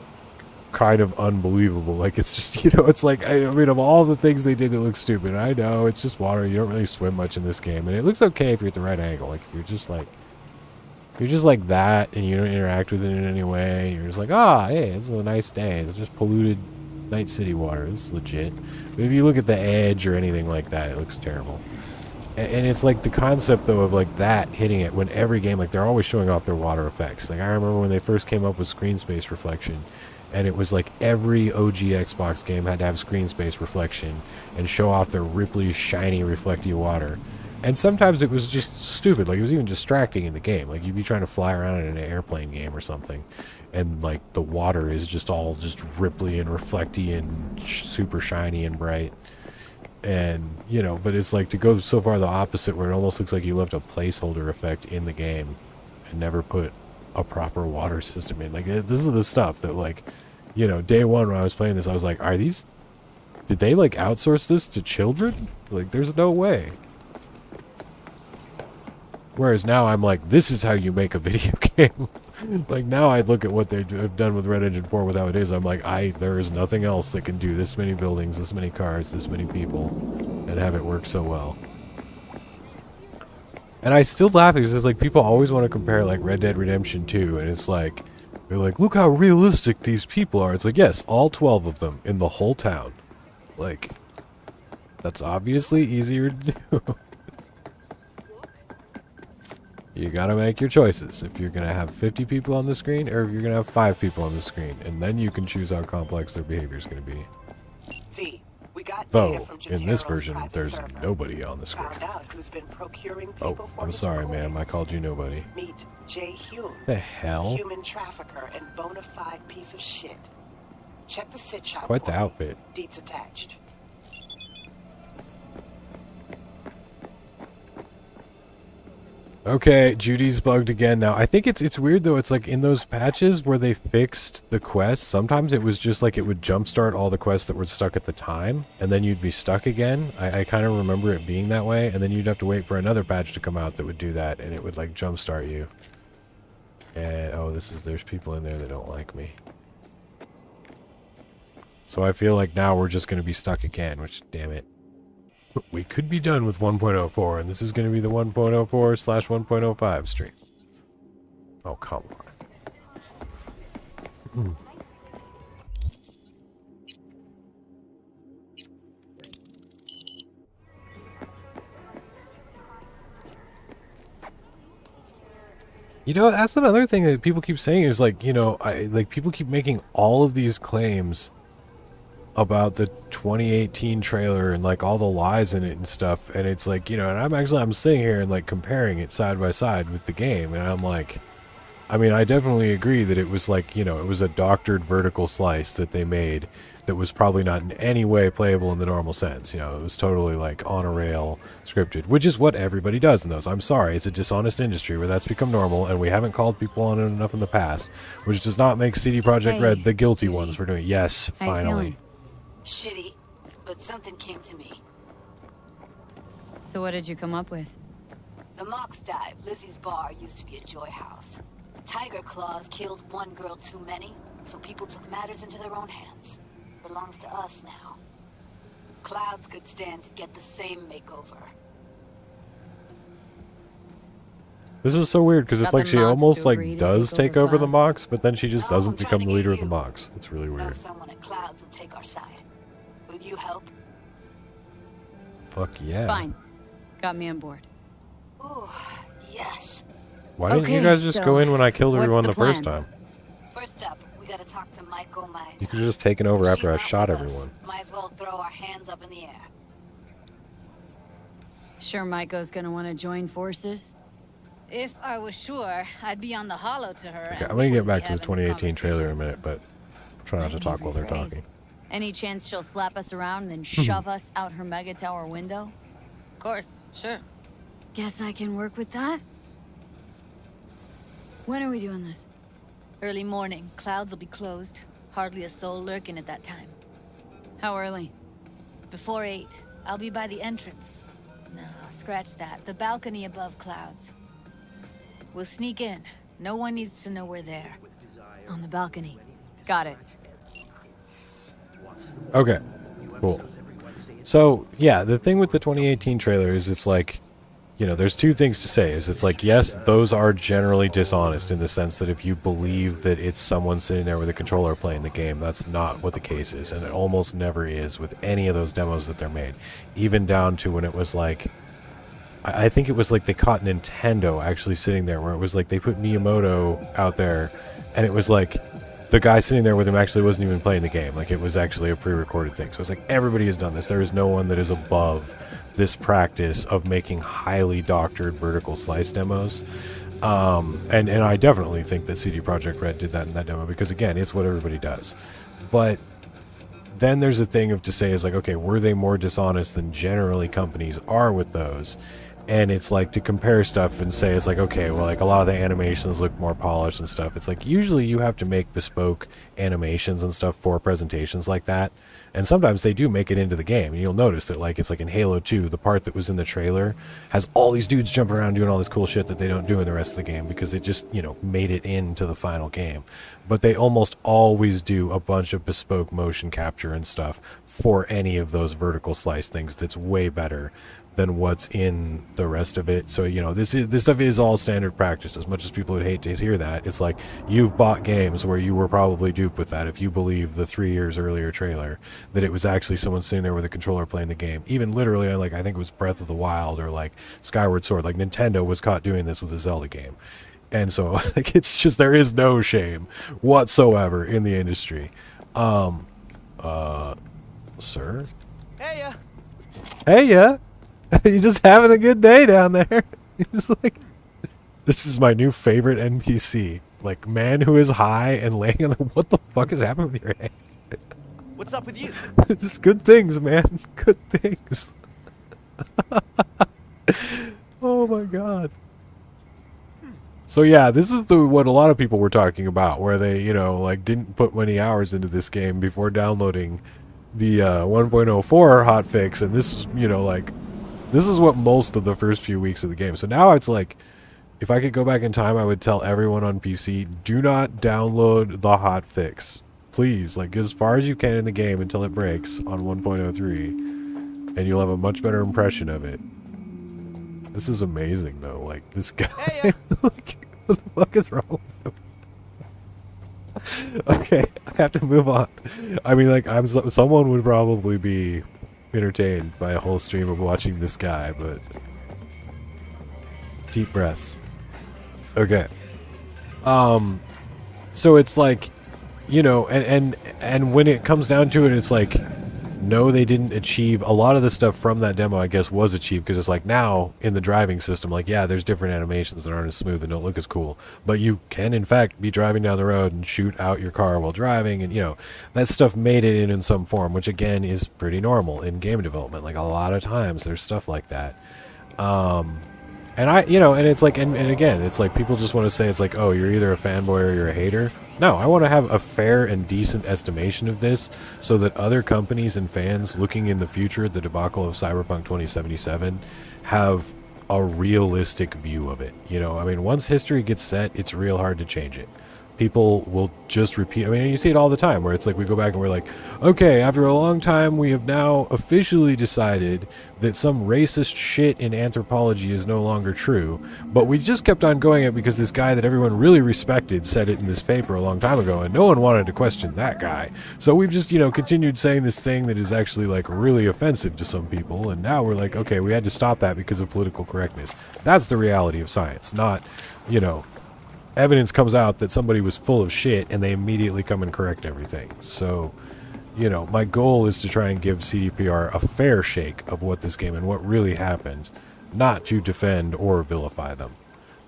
kind of unbelievable. Like, it's just, you know, it's like, I mean, of all the things they did that look stupid, I know, it's just water. You don't really swim much in this game. And it looks okay if you're at the right angle. Like, if you're just like that, and you don't interact with it in any way. You're just like, ah, hey, it's a nice day. It's just polluted Night City water. It's legit. But if you look at the edge or anything like that, it looks terrible. And it's like the concept, though, of like that hitting it when every game, like, they're always showing off their water effects. Like, I remember when they first came up with screen space reflection, and it was like every OG Xbox game had to have screen space reflection and show off their ripply, shiny, reflecty water. And sometimes it was just stupid. Like, it was even distracting in the game. Like, you'd be trying to fly around in an airplane game or something, and, like, the water is just all just ripply and reflecty and super shiny and bright. And, you know, but it's like to go so far the opposite, where it almost looks like you left a placeholder effect in the game and never put a proper water system in. Like, this is the stuff that, like, you know, day one when I was playing this, I was like, did they, like, outsource this to children? Like, there's no way. Whereas now I'm like, this is how you make a video game. Like, now I look at what they have done with Red Engine 4 with how it is. I'm like, there is nothing else that can do this many buildings, this many cars, this many people, and have it work so well. And I still laugh because it's like people always want to compare like Red Dead Redemption 2, and it's like, they're like, look how realistic these people are. It's like, yes, all 12 of them in the whole town. Like, that's obviously easier to do. You gotta make your choices if you're gonna have 50 people on the screen or if you're gonna have 5 people on the screen, and then you can choose how complex their behavior is gonna be.
V, we got
Though, in this version, there's nobody on the screen.
Who's been procuring
Oh,
people
I'm sorry, ma'am. I called you nobody.
Meet Jay Hume.
The hell?
Human trafficker and bona fide piece of shit. Check the sit shop.
Quite the outfit.
Deets attached.
Okay, Judy's bugged again now. I think it's weird though. It's like in those patches where they fixed the quests, sometimes it was just like it would jumpstart all the quests that were stuck at the time, and then you'd be stuck again. I kind of remember it being that way, and then you'd have to wait for another patch to come out that would do that, and it would like jumpstart you. And oh, there's people in there that don't like me. So I feel like now we're just going to be stuck again, which, damn it. We could be done with 1.04, and this is going to be the 1.04/1.05 stream. Oh, come on. You know, that's another thing that people keep saying is like, you know, people keep making all of these claims about the 2018 trailer and like all the lies in it and stuff, and it's like, you know, and I'm sitting here and like comparing it side by side with the game, and I'm like, I mean, I definitely agree that it was like, you know, it was a doctored vertical slice that they made that was probably not in any way playable in the normal sense. You know, it was totally like on a rail scripted, which is what everybody does in those. I'm sorry, it's a dishonest industry where that's become normal, and we haven't called people on it enough in the past, which does not make CD Projekt Red the guilty ones for doing it. Yes, finally.
Shitty, but something came to me.
So what did you come up with?
The Mox dive, Lizzie's bar, used to be a joy house. Tiger Claws killed one girl too many, so people took matters into their own hands. Belongs to us now. Clouds could stand to get the same makeover.
This is so weird because it's like she almost like does take over the Mox, but then she just doesn't become the leader of the Mox. It's really weird.
Someone at Clouds will take our side. Will you help?
Fuck yeah.
Fine. Got me on board.
Oh, yes.
Why didn't you guys just go in when I killed everyone the first time?
First up, we gotta talk to Michael.
You could have just taken over after I shot everyone.
Might as well throw our hands up in the air.
Sure Maiko's gonna want to join forces?
If I was sure, I'd be on the hollow to her.
Okay, I'm gonna get back to the 2018 trailer in a minute, but try not to talk while they're talking.
Any chance she'll slap us around and then shove us out her mega tower window?
Of course, sure.
Guess I can work with that. When are we doing this?
Early morning. Clouds will be closed. Hardly a soul lurking at that time.
How early?
Before 8. I'll be by the entrance. No, scratch that. The balcony above Clouds. We'll sneak in. No one needs to know we're there.
On the balcony. Got it.
Okay, cool. So, yeah, the thing with the 2018 trailer is it's like, you know, there's two things to say. Is it's like, yes, those are generally dishonest in the sense that if you believe that it's someone sitting there with a controller playing the game, that's not what the case is. And it almost never is with any of those demos that they're made. Even down to when it was like, I think it was like they caught Nintendo actually sitting there, where it was like they put Miyamoto out there, and it was like the guy sitting there with him actually wasn't even playing the game. Like, it was actually a pre-recorded thing. So it's like everybody has done this. There is no one that is above this practice of making highly doctored vertical slice demos. And I definitely think that CD Projekt Red did that in that demo because, again, it's what everybody does. But then there's a thing of to say is like, okay, were they more dishonest than generally companies are with those? And it's like to compare stuff and say it's like, okay, well, like a lot of the animations look more polished and stuff. It's like usually you have to make bespoke animations and stuff for presentations like that. And sometimes they do make it into the game. And you'll notice that, like, it's like in Halo 2, the part that was in the trailer has all these dudes jumping around doing all this cool shit that they don't do in the rest of the game because it just, you know, made it into the final game. But they almost always do a bunch of bespoke motion capture and stuff for any of those vertical slice things that's way better than what's in the rest of it. So, you know, this stuff is all standard practice. As much as people would hate to hear that, it's like you've bought games where you were probably duped with that if you believe the 3 years earlier trailer that it was actually someone sitting there with a controller playing the game. Even literally, like, I think it was Breath of the Wild or like Skyward Sword, like Nintendo was caught doing this with a Zelda game. And so, like, it's just, there is no shame whatsoever in the industry. Sir?
Hey,
Hey, yeah. You just having a good day down there. He's like, this is my new favorite NPC. Like, man who is high and laying on the, what the fuck is happening with your head?
what's up with you?
Just good things, man. Good things. Oh my god. So yeah, this is what a lot of people were talking about, where they, you know, like didn't put many hours into this game before downloading the 1.04 hotfix, and this is, you know, like, this is what most of the first few weeks of the game. So now it's like, if I could go back in time, I would tell everyone on PC, do not download the hotfix. Please, like, as far as you can in the game until it breaks on 1.03, and you'll have a much better impression of it. This is amazing, though. Like, this guy, like, what the fuck is wrong with him? Okay, I have to move on. I mean, like, someone would probably be entertained by a whole stream of watching this guy, but deep breaths. Okay, So it's like, you know, and when it comes down to it, it's like, no, they didn't achieve a lot of the stuff from that demo. I guess was achieved because it's like now in the driving system, like yeah, there's different animations that aren't as smooth and don't look as cool, but you can in fact be driving down the road and shoot out your car while driving, and you know that stuff made it in some form, which again is pretty normal in game development. Like a lot of times there's stuff like that. And I, you know, and it's like, and again, it's like people just want to say it's like, oh, you're either a fanboy or you're a hater. No, I want to have a fair and decent estimation of this so that other companies and fans looking in the future at the debacle of Cyberpunk 2077 have a realistic view of it. You know, I mean, once history gets set, it's real hard to change it. People will just repeat. I mean, you see it all the time where it's like we go back and we're like, okay, after a long time, we have now officially decided that some racist shit in anthropology is no longer true. But we just kept on going it because this guy that everyone really respected said it in this paper a long time ago, and no one wanted to question that guy. So we've just, you know, continued saying this thing that is actually like really offensive to some people. And now we're like, okay, we had to stop that because of political correctness. That's the reality of science, not, you know, evidence comes out that somebody was full of shit and they immediately come and correct everything. So, you know, my goal is to try and give CDPR a fair shake of what this game and what really happened, not to defend or vilify them.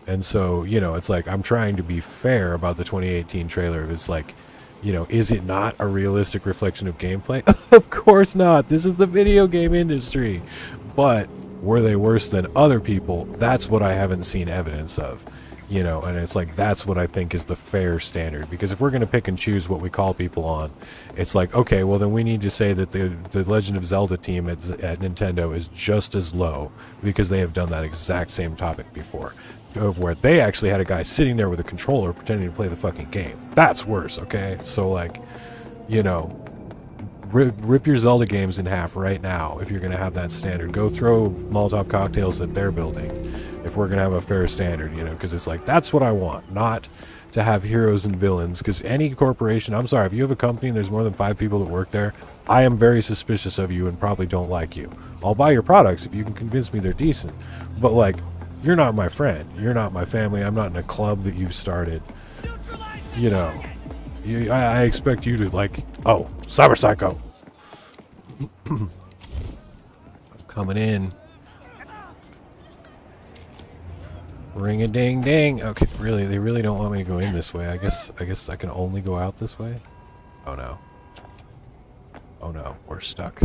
And so, you know, it's like I'm trying to be fair about the 2018 trailer. It's like, you know, is it not a realistic reflection of gameplay? Of course not. This is the video game industry. But were they worse than other people? That's what I haven't seen evidence of. You know, and it's like that's what I think is the fair standard, because if we're going to pick and choose what we call people on, it's like, okay, well then we need to say that the Legend of Zelda team at Nintendo is just as low because they have done that exact same topic before, where they actually had a guy sitting there with a controller pretending to play the fucking game. That's worse, okay? So like, you know, rip your Zelda games in half right now if you're going to have that standard. Go throw Molotov cocktails at their building if we're going to have a fair standard, you know, because it's like, that's what I want, not to have heroes and villains, because any corporation, I'm sorry, if you have a company and there's more than 5 people that work there, I am very suspicious of you and probably don't like you. I'll buy your products if you can convince me they're decent, but like, you're not my friend, you're not my family, I'm not in a club that you've started, you know. I expect you to like, oh, Cyber Psycho. I'm coming in. Ring a ding ding. Okay, really, they really don't want me to go in this way. I guess I can only go out this way. Oh no. Oh no, we're stuck.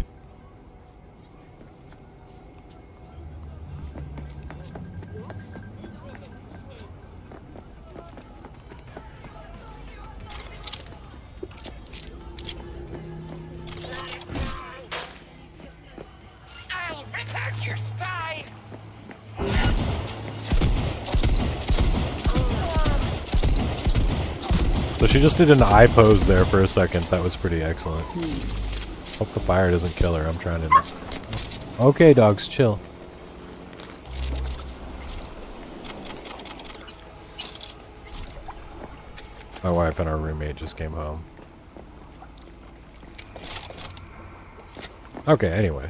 I'll rip out your spine.
So she just did an eye pose there for a second. That was pretty excellent. Hope the fire doesn't kill her. I'm trying to... Okay, dogs, chill. My wife and our roommate just came home. Okay, anyway.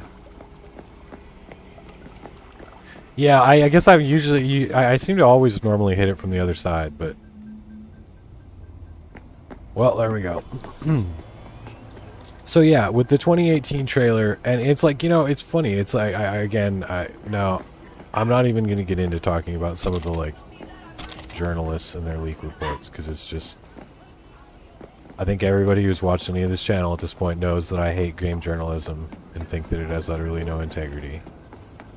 Yeah, I guess I usually... I seem to always normally hit it from the other side, but... Well, there we go. So yeah, with the 2018 trailer, and it's like, you know, it's funny. It's like, no, I'm not even going to get into talking about some of the, like, journalists and their leak reports, because it's just... I think everybody who's watched any of this channel at this point knows that I hate game journalism and think that it has utterly no integrity.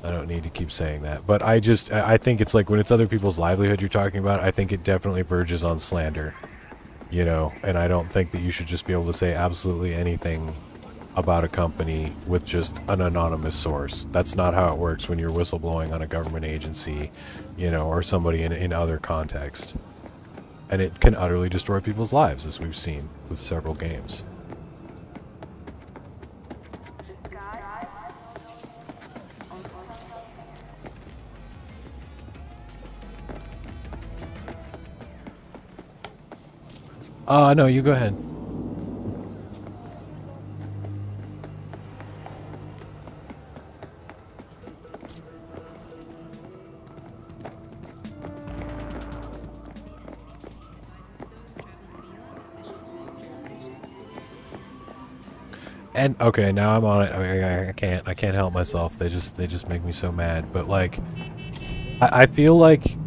I don't need to keep saying that. But I think it's like when it's other people's livelihood you're talking about, I think it definitely verges on slander. You know, and I don't think that you should just be able to say absolutely anything about a company with just an anonymous source. That's not how it works when you're whistleblowing on a government agency, you know, or somebody in other contexts. And it can utterly destroy people's lives, as we've seen with several games. No, you go ahead. And okay, now I'm on it. I can't help myself. They just make me so mad. But like, I feel like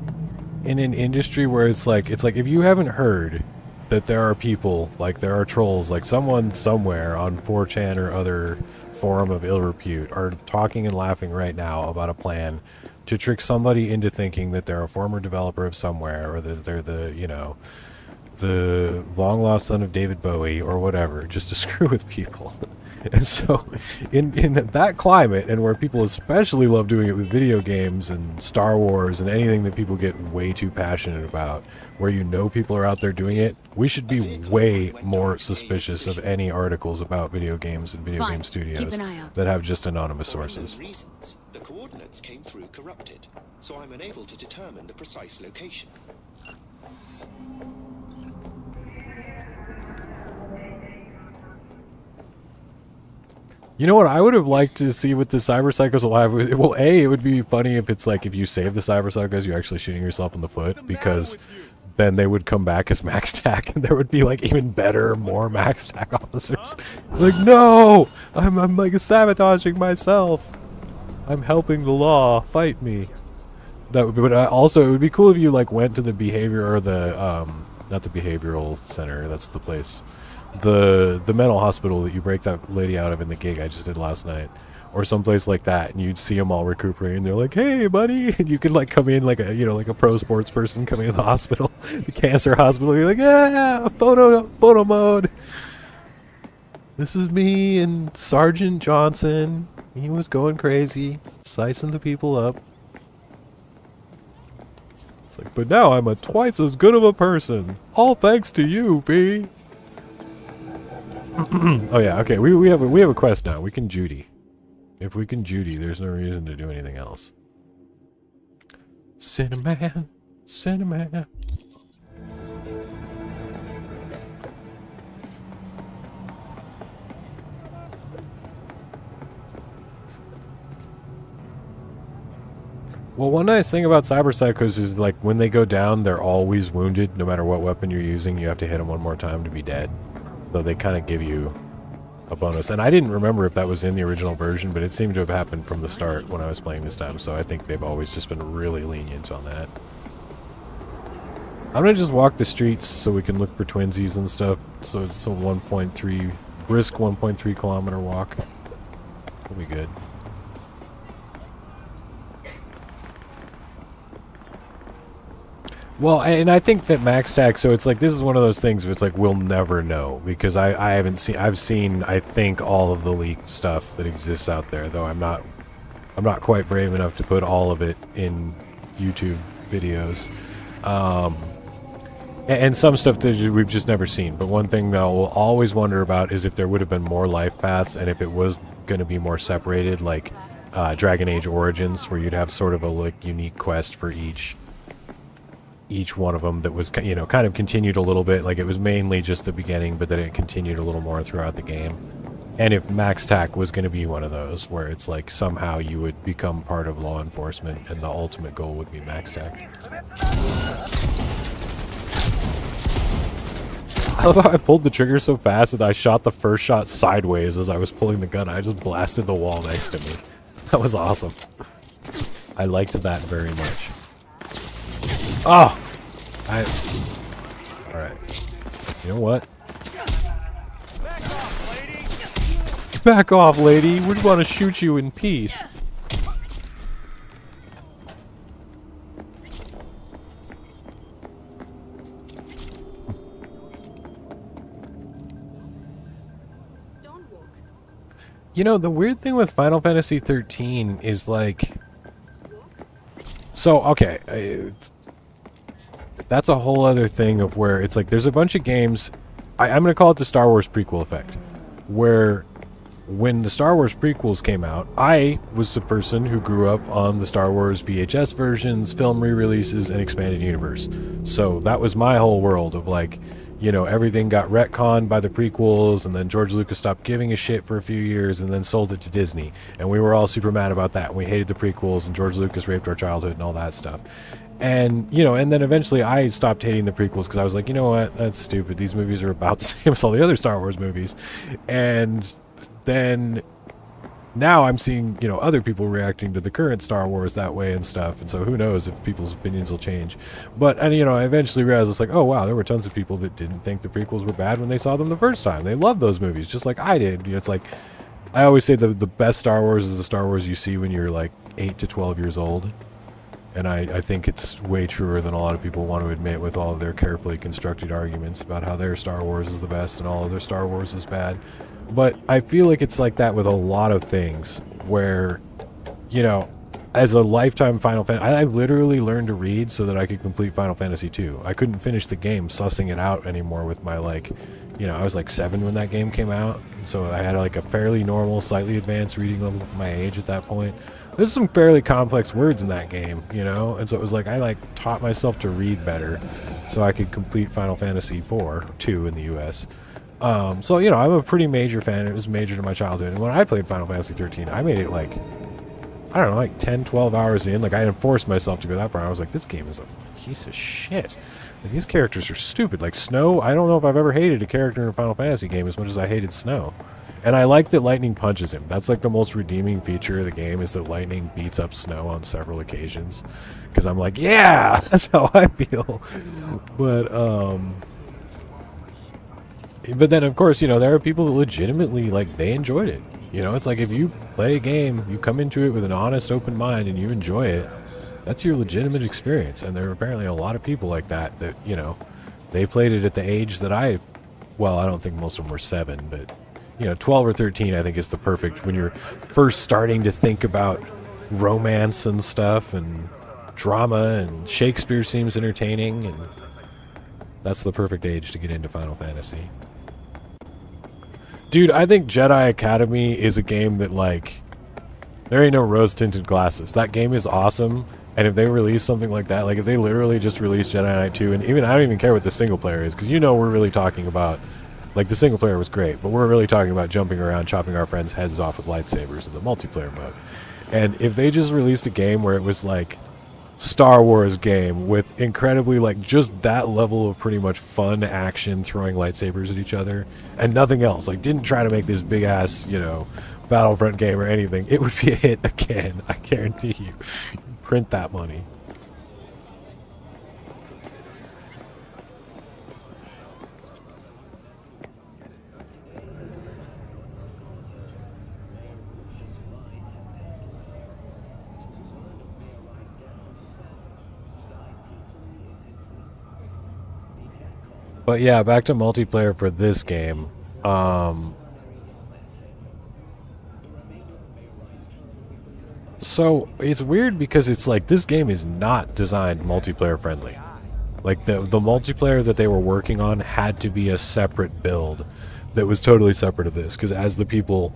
in an industry where it's like if you haven't heard that there are people, like there are trolls, like someone somewhere on 4chan or other forum of ill repute are talking and laughing right now about a plan to trick somebody into thinking that they're a former developer of somewhere, or that they're the, you know, the long lost son of David Bowie or whatever, just to screw with people. And so in that climate, and where people especially love doing it with video games and Star Wars and anything that people get way too passionate about, where you know people are out there doing it, we should be way more suspicious of any articles about video games and video game studios that have just anonymous sources.
Reasons, the coordinates came through corrupted, so I'm unable to determine the precise location.
You know what I would have liked to see with the Cyber Psychos alive? Well, A, it would be funny if it's like if you save the Cyber Psychos, you're actually shooting yourself in the foot, because then they would come back as max tac, and there would be like even better, more max tac officers. Like, no! I'm like sabotaging myself. I'm helping the law. Fight me. That would be, but also it would be cool if you like went to the behavior, or the not the behavioral center, that's the place, the mental hospital that you break that lady out of in the gig I just did last night, or someplace like that, and you'd see them all recuperating. They're like, "Hey, buddy," and you could like come in like a, you know, like a pro sports person coming in the hospital, the cancer hospital. You're like, "Yeah, photo mode. This is me and Sergeant Johnson. He was going crazy, slicing the people up." It's like, but now I'm a twice as good of a person, all thanks to you, B. Oh yeah, okay. We have a quest now. We can Judy. If we can Judy, there's no reason to do anything else. Cinnamon, cinnamon. Well, one nice thing about Cyber Psychos is, like, when they go down, they're always wounded. No matter what weapon you're using, you have to hit them one more time to be dead. So they kind of give you a bonus. And I didn't remember if that was in the original version, but it seemed to have happened from the start when I was playing this time. So I think they've always just been really lenient on that. I'm going to just walk the streets so we can look for twinsies and stuff. So it's a 1.3, brisk 1.3 kilometer walk. It'll be good. Well, and I think that max tac, so it's like, this is one of those things where it's like, we'll never know, because I haven't seen, I've seen, I think, all of the leaked stuff that exists out there, though I'm not quite brave enough to put all of it in YouTube videos. And some stuff that we've just never seen. But one thing that we'll always wonder about is if there would have been more life paths, and if it was going to be more separated, like Dragon Age Origins, where you'd have sort of a like unique quest for each one of them that was, you know, kind of continued a little bit. Like, it was mainly just the beginning, but then it continued a little more throughout the game. And if max tac was going to be one of those, where it's like somehow you would become part of law enforcement, and the ultimate goal would be max tac. I love how I pulled the trigger so fast that I shot the first shot sideways as I was pulling the gun. I just blasted the wall next to me. That was awesome. I liked that very much. Oh! Alright. You know what? Back off, lady! We want to shoot you in peace. You know, the weird thing with Final Fantasy 13 is like... So, okay, that's a whole other thing of where it's like there's a bunch of games, I'm going to call it the Star Wars prequel effect, where when the Star Wars prequels came out, I was the person who grew up on the Star Wars VHS versions, film re-releases, and expanded universe. So that was my whole world of like, you know, everything got retconned by the prequels, and then George Lucas stopped giving a shit for a few years and then sold it to Disney. And we were all super mad about that, and we hated the prequels, and George Lucas raped our childhood and all that stuff. And, you know, and then eventually I stopped hating the prequels because I was like, you know what, that's stupid. These movies are about the same as all the other Star Wars movies. And then now I'm seeing, you know, other people reacting to the current Star Wars that way and stuff, and so who knows if people's opinions will change. But, and you know, I eventually realized it's like, oh wow, there were tons of people that didn't think the prequels were bad when they saw them the first time. They loved those movies, just like I did. You know, it's like, I always say the best Star Wars is the Star Wars you see when you're like 8 to 12 years old. And I think it's way truer than a lot of people want to admit with all of their carefully constructed arguments about how their Star Wars is the best and all of their Star Wars is bad. But I feel like it's like that with a lot of things where, you know, as a lifetime Final Fantasy, I literally learned to read so that I could complete Final Fantasy 2. I couldn't finish the game sussing it out anymore with my, like, you know, I was like 7 when that game came out. So I had like a fairly normal, slightly advanced reading level for my age at that point. There's some fairly complex words in that game, you know? And so it was like, I like taught myself to read better so I could complete Final Fantasy 2 in the US. So, you know, I'm a pretty major fan. It was major to my childhood. And when I played Final Fantasy 13, I made it like, I don't know, like 10, 12 hours in. Like, I didn't force myself to go that far. I was like, this game is a piece of shit. Like, these characters are stupid. Like, Snow, I don't know if I've ever hated a character in a Final Fantasy game as much as I hated Snow. And I like that Lightning punches him. That's like the most redeeming feature of the game, is that Lightning beats up Snow on several occasions. Because I'm like, yeah, that's how I feel. But then, of course, you know, there are people that legitimately, like, they enjoyed it. You know, it's like if you play a game, you come into it with an honest, open mind, and you enjoy it, that's your legitimate experience. And there are apparently a lot of people like that, you know, they played it at the age that well, I don't think most of them were 7, but, you know, 12 or 13, I think is the perfect, when you're first starting to think about romance and stuff, and drama, and Shakespeare seems entertaining, and that's the perfect age to get into Final Fantasy. Dude, I think Jedi Academy is a game that, like, there ain't no rose-tinted glasses. That game is awesome, and if they release something like that, like if they literally just released Jedi Knight 2, and even I don't even care what the single player is, because you know we're really talking about, like, the single player was great, but we're really talking about jumping around, chopping our friends' heads off with lightsabers in the multiplayer mode. And if they just released a game where it was like Star Wars game with incredibly, like, just that level of pretty much fun action, throwing lightsabers at each other and nothing else, like didn't try to make this big ass, you know, Battlefront game or anything, it would be a hit again. I guarantee you. Print that money. But yeah, back to multiplayer for this game. So it's weird because it's like this game is not designed multiplayer friendly. Like the multiplayer that they were working on had to be a separate build that was totally separate of this, because as the people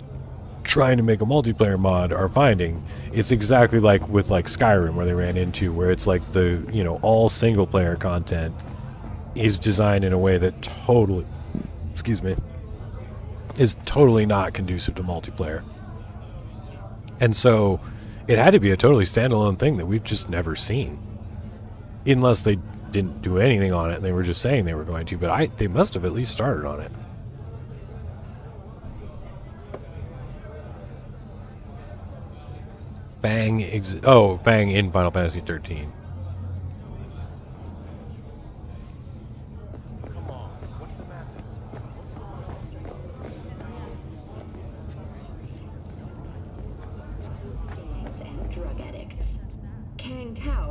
trying to make a multiplayer mod are finding, it's exactly like with like Skyrim, where they ran into, where it's like the, you know, all single player content is designed in a way that totally, excuse me, is totally not conducive to multiplayer. And so it had to be a totally standalone thing that we've just never seen, unless they didn't do anything on it and they were just saying they were going to, but they must have at least started on it. Fang in Final Fantasy 13.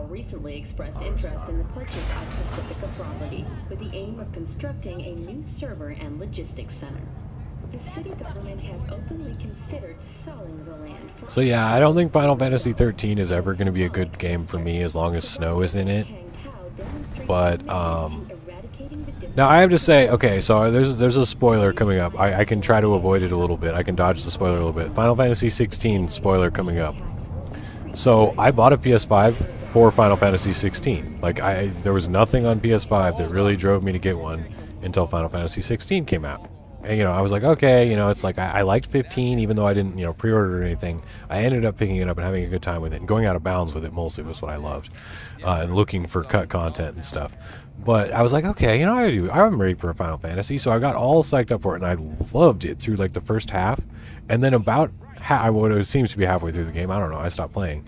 Recently expressed interest in the purchase of Pacifica property with the aim of constructing a new server and logistics center. The city government has openly considered selling the land.
So yeah, I don't think Final Fantasy 13 is ever going to be a good game for me as long as Snow is in it. But now I have to say, okay, so there's a spoiler coming up. I can try to avoid it a little bit. I can dodge the spoiler a little bit. Final Fantasy 16 spoiler coming up. So I bought a PS5 for Final Fantasy 16. Like, there was nothing on PS5 that really drove me to get one until Final Fantasy 16 came out. And, you know, I was like, okay, you know, it's like, I liked 15, even though I didn't, you know, pre-order or anything. I ended up picking it up and having a good time with it, and going out of bounds with it mostly was what I loved, and looking for cut content and stuff. But I was like, okay, you know what I'm ready for a Final Fantasy, so I got all psyched up for it, and I loved it through, like, the first half. And then about what it seems to be halfway through the game, I don't know, I stopped playing.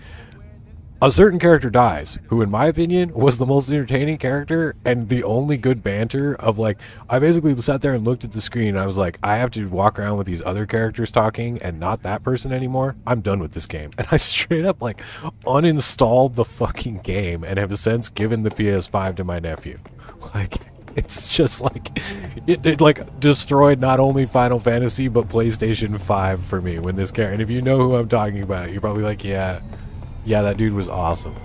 A certain character dies, who in my opinion was the most entertaining character and the only good banter of like, I basically sat there and looked at the screen and I was like, I have to walk around with these other characters talking and not that person anymore. I'm done with this game. And I straight up like uninstalled the fucking game and have since given the PS5 to my nephew. Like, it's just like, it like destroyed not only Final Fantasy but PlayStation 5 for me when this character, and if you know who I'm talking about, you're probably like, yeah, that dude was awesome.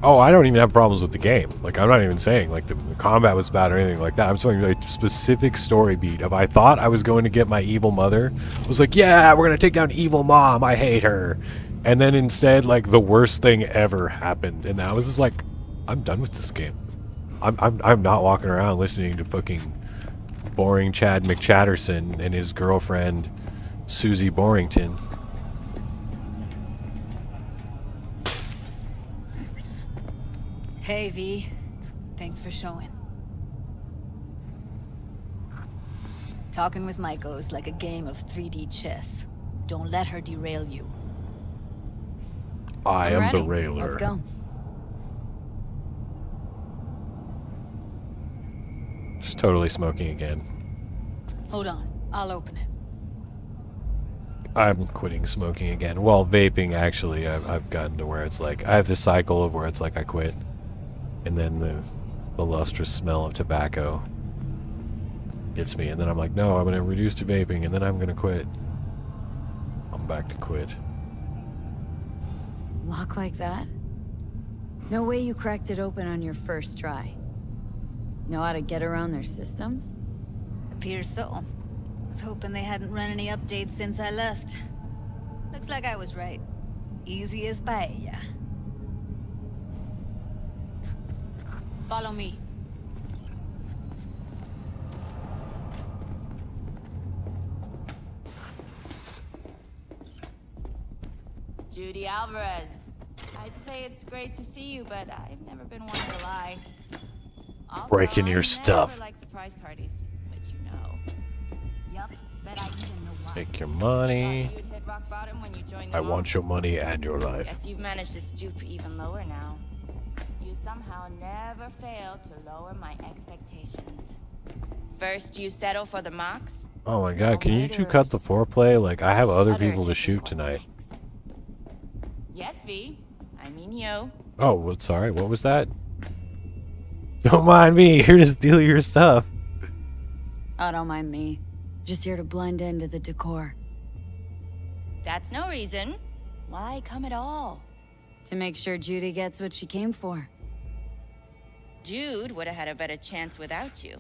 Oh, I don't even have problems with the game. Like, I'm not even saying, like, the combat was bad or anything like that. I'm saying, like, specific story beat of I thought I was going to get my evil mother. I was like, yeah, we're going to take down evil mom. I hate her. And then instead, like, the worst thing ever happened. And I was just like, I'm done with this game. I'm not walking around listening to fucking boring Chad McChatterson and his girlfriend, Susie Borrington.
Hey, V. Thanks for showing. Talking with Maiko is like a game of 3D chess. Don't let her derail you.
I am the railer.
Let's go.
Just totally smoking again.
Hold on. I'll open it.
I'm quitting smoking again. Well, vaping, actually, I've gotten to where it's like, I have this cycle of where it's like I quit. And then the lustrous smell of tobacco gets me. And then I'm like, no, I'm going to reduce to vaping. And then I'm going to quit. I'm back to quit.
Lock like that? No way you cracked it open on your first try. Know how to get around their systems?
Appears so. Was hoping they hadn't run any updates since I left. Looks like I was right. Easy as paella. Follow me.
Judy Alvarez. I'd say it's great to see you, but I've never been one to lie. Also,
Breaking your
I
stuff.
never like surprise parties, but you know. Yup, bet I even know why.
Take your money.
You'd hit rock bottom when you joined the
I
mob.
want your money and your life.
Guess you've managed to stoop even lower now. You somehow never fail to lower my expectations. First, you settle for the mocks.
Oh my god, can you two cut the foreplay? Like, I have other people to shoot tonight.
Yes, V. I mean you.
Oh, well, sorry, what was that? Don't mind me, here to steal your stuff.
Oh, don't mind me. Just here to blend into the decor.
That's no reason. Why come at all?
To make sure Judy gets what she came for.
Jude would have had a better chance without you.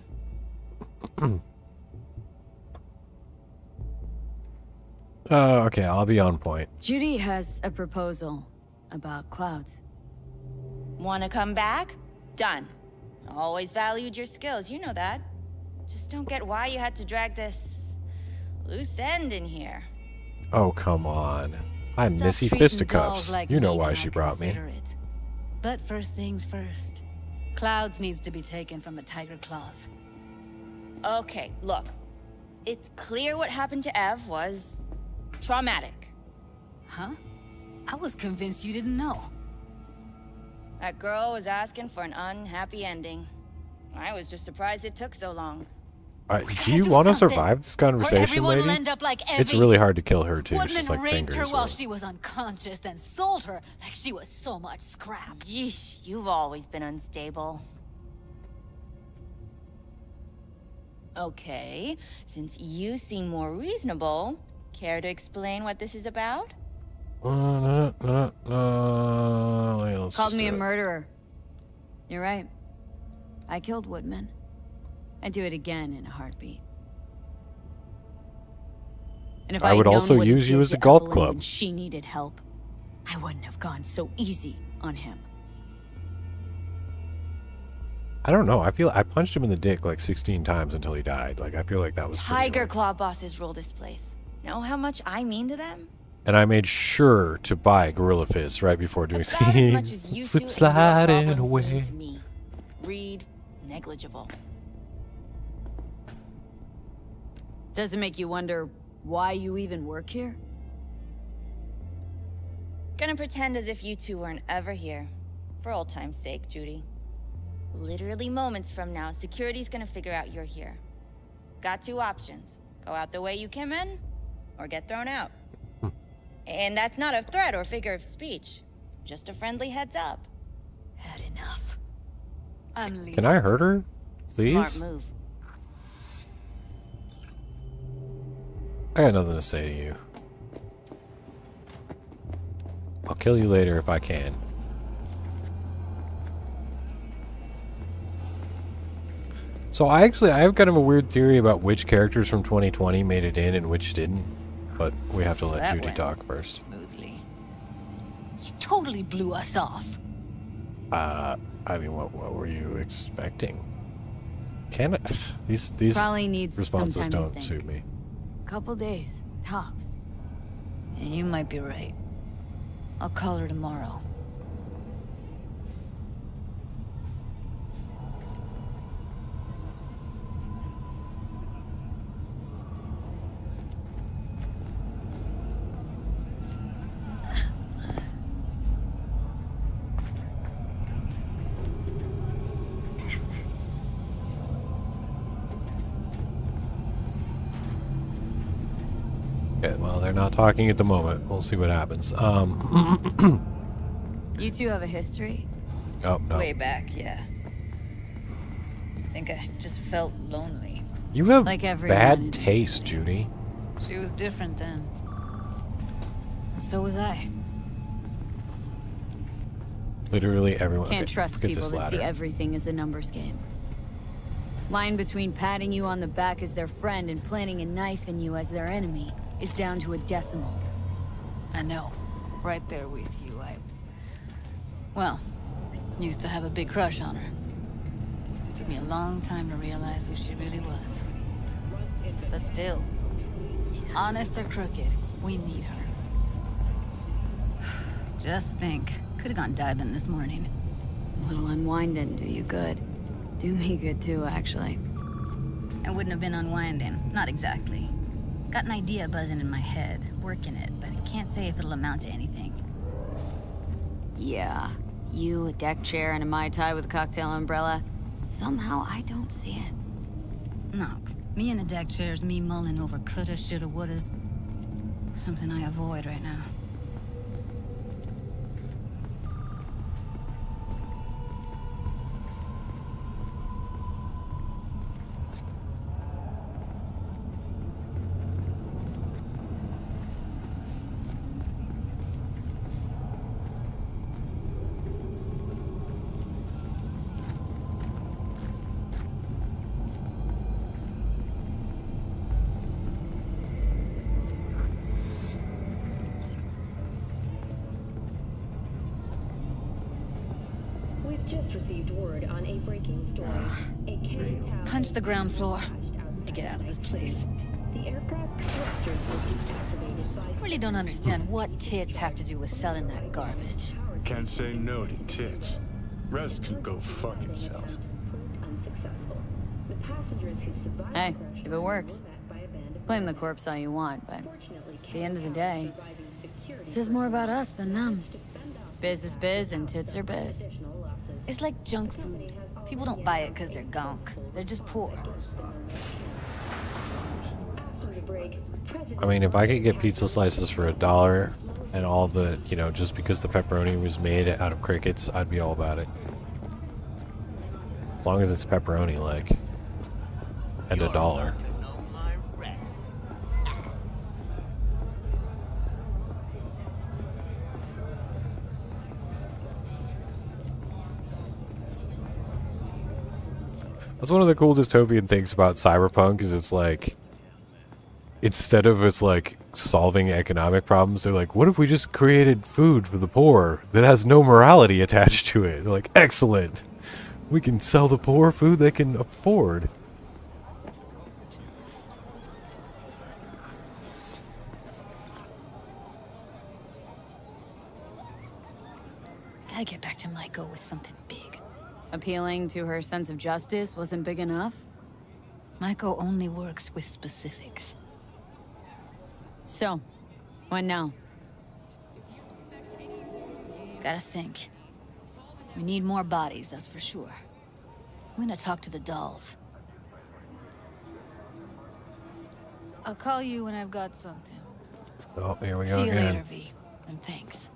Okay, I'll be on point.
Judy has a proposal about clouds.
Wanna come back? Done. Always valued your skills, you know that. Just don't get why you had to drag this loose end in here.
Oh, come on. I'm Missy Fisticuffs.
Like
you know
me
why
when
she
I
brought me.
consider it. But first things first. Clouds needs to be taken from the Tiger Claws.
Okay, look. It's clear what happened to Ev was traumatic.
Huh? I was convinced you didn't know.
That girl was asking for an unhappy ending. I was just surprised it took so long.
Do you want to survive this conversation, lady?
End up like Evie.
It's really hard to kill her, too.
Woodman
She's like
raped
fingers.
her while she was unconscious, then sold her like she was so much scrap.
Yeesh, you've always been unstable. Okay, since you seem more reasonable, care to explain what this is about?
Called me a murderer. You're right. I killed Woodman. I'd do it again in a heartbeat. And if
I would also use you as a golf club.
She needed help. I wouldn't have gone so easy on him.
I don't know. I feel I punched him in the dick like 16 times until he died. Like, I feel like that was
Tiger Claw bosses rule this place. Know how much I mean to them?
And I made sure to buy Gorilla Fist right before doing slip sliding away.
Read negligible.
Does it make you wonder why you even work here?
Gonna pretend as if you two weren't ever here. For old time's sake, Judy. Literally moments from now, security's gonna figure out you're here. Got two options. Go out the way you came in, or get thrown out. And that's not a threat or figure of speech. Just a friendly heads up.
Had enough. I'm leaving.
Can I hurt her? Please?
Smart move.
I got nothing to say to you. I'll kill you later if I can. So I have kind of a weird theory about which characters from 2020 made it in and which didn't. But we have to let Judy talk first.
Smoothly. She totally blew us off.
I mean, what were you expecting? These
Probably needs
responses
some time
don't
to think.
suit me.
Couple days, tops.
And you might be right. I'll call her tomorrow.
Okay, well, they're not talking at the moment. We'll see what happens.
You two have a history?
Oh, no.
Way back, yeah. I think I just felt lonely.
You have
Like everyone
bad taste, Judy.
She was different then. So was I.
Literally everyone.
Can't
okay,
trust
let's get
people
this
that
ladder.
see everything as a numbers game. Line between patting you on the back as their friend and planting a knife in you as their enemy is down to a decimal.
I know. Right there with you. Well, used to have a big crush on her. Took me a long time to realize who she really was. But still, honest or crooked, we need her. Just think, could have gone diving this morning.
A little unwinding do you good. Do me good too, actually.
I wouldn't have been unwinding. Not exactly. Got an idea buzzing in my head, working it, but I can't say if it'll amount to anything.
Yeah, you, a deck chair, and a Mai Tai with a cocktail umbrella. Somehow I don't see it.
No, me in a deck chair's me mulling over coulda, shoulda, wouldas. Something I avoid right now.
Just received word on a breaking story. A cannon tower
Punch the ground floor to get out of this place.
The aircraft thrusters will be activated by...
I really don't understand what tits have to do with selling that garbage.
Can't say no to tits. Rest can go fuck itself.
Unsuccessful. The passengers who survived
Hey, if it works. Blame the corpse all you want, but at the end of the day, it says more about us than them. Biz is biz and tits are biz.
It's like junk food. People don't buy it because they're gunk. They're just poor.
I mean, if I could get pizza slices for $1 and all the, you know, just because the pepperoni was made out of crickets, I'd be all about it. As long as it's pepperoni, like, and $1. That's one of the cool dystopian things about Cyberpunk is it's like, instead of it's like solving economic problems, they're like, what if we just created food for the poor that has no morality attached to it? They're like, excellent. We can sell the poor food they can afford.
gotta get back to Maiko with something big.
Appealing to her sense of justice wasn't big enough?
Maiko only works with specifics.
So, what now?
Gotta think. We need more bodies, that's for sure. I'm gonna talk to the dolls. I'll call you when I've got something.
Oh, here we go
See you
again.
later, V. And thanks.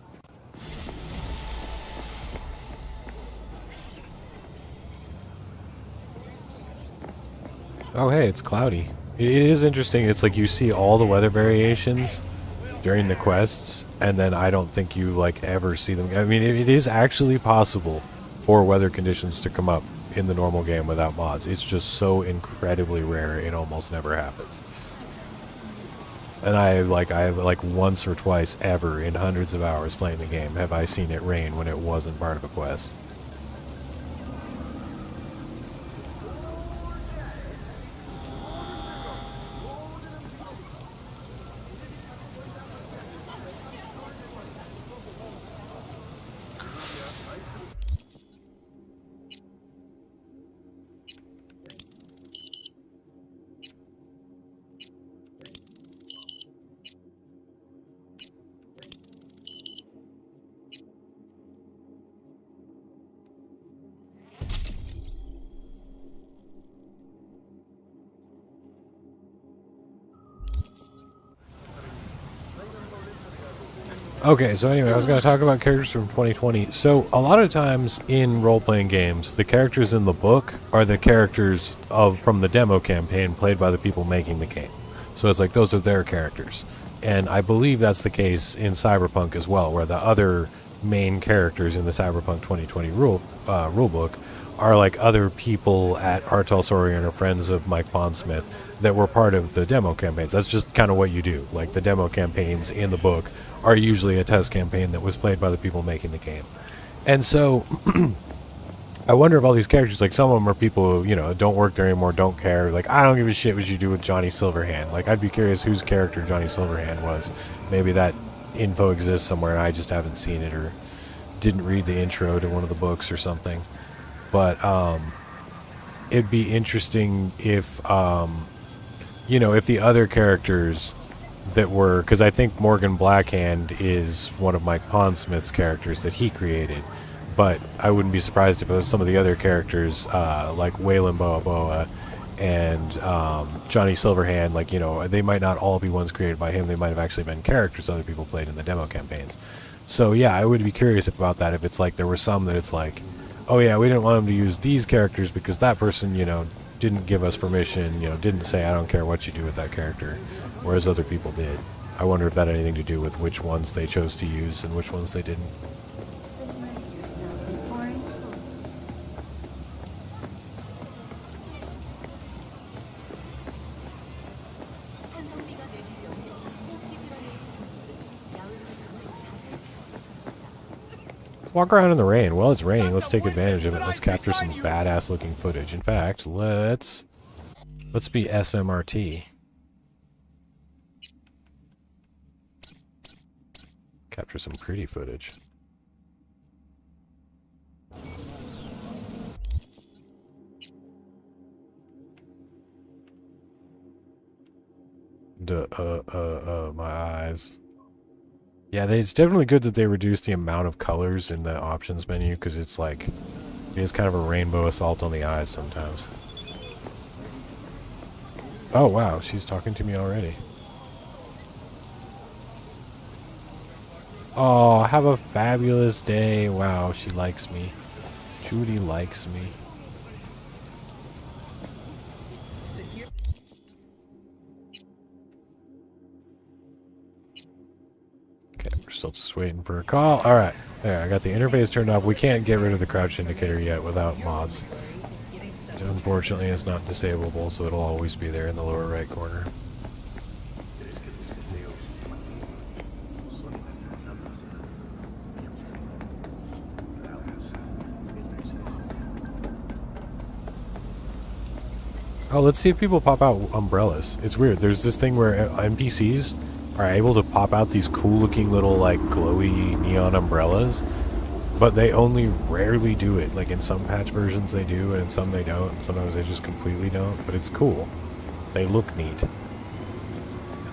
Oh, hey, it's cloudy. It is interesting. It's like you see all the weather variations during the quests, and then I don't think you, like, ever see them. I mean, it is actually possible for weather conditions to come up in the normal game without mods. It's just so incredibly rare, it almost never happens. And I have like once or twice ever in hundreds of hours playing the game have I seen it rain when it wasn't part of a quest. Okay, so anyway, I was going to talk about characters from 2020. So, a lot of times in role-playing games, the characters in the book are the characters from the demo campaign played by the people making the game. So it's like, those are their characters. And I believe that's the case in Cyberpunk as well, where the other main characters in the Cyberpunk 2020 rulebook are like other people at Artel Sorian or friends of Mike Pondsmith that were part of the demo campaigns. That's just kind of what you do. Like, the demo campaigns in the book are usually a test campaign that was played by the people making the game. And so, I wonder if all these characters, like, some of them are people who, you know, don't work there anymore, don't care. Like, I don't give a shit what you do with Johnny Silverhand. Like, I'd be curious whose character Johnny Silverhand was. Maybe that info exists somewhere and I just haven't seen it or didn't read the intro to one of the books or something. But, it'd be interesting if, you know, if the other characters that were, because I think Morgan Blackhand is one of Mike Pondsmith's characters that he created, but I wouldn't be surprised if it was some of the other characters, like Waylon Boa Boa and Johnny Silverhand, like, you know, they might not all be ones created by him, they might have actually been characters other people played in the demo campaigns. So yeah, I would be curious about that, if it's like there were some that it's like, oh yeah, we didn't want him to use these characters because that person, you know, didn't give us permission, you know, didn't say I don't care what you do with that character, whereas other people did. I wonder if that had anything to do with which ones they chose to use and which ones they didn't. Let's walk around in the rain. Well, it's raining. Let's take advantage of it. Let's capture some badass looking footage. In fact, let's be SMRT. Capture some pretty footage. My eyes. Yeah, it's definitely good that they reduced the amount of colors in the options menu, because it's like, it is kind of a rainbow assault on the eyes sometimes. Oh wow, she's talking to me already. Oh, have a fabulous day. Wow, she likes me. Judy likes me. Okay, we're still just waiting for a call. Alright, there, I got the interface turned off. We can't get rid of the crouch indicator yet without mods. Unfortunately, it's not disableable, so it'll always be there in the lower right corner. Oh, let's see if people pop out umbrellas. It's weird. There's this thing where NPCs are able to pop out these cool looking little like glowy neon umbrellas. But they only rarely do it. Like in some patch versions they do, and in some they don't, and sometimes they just completely don't. But it's cool. They look neat.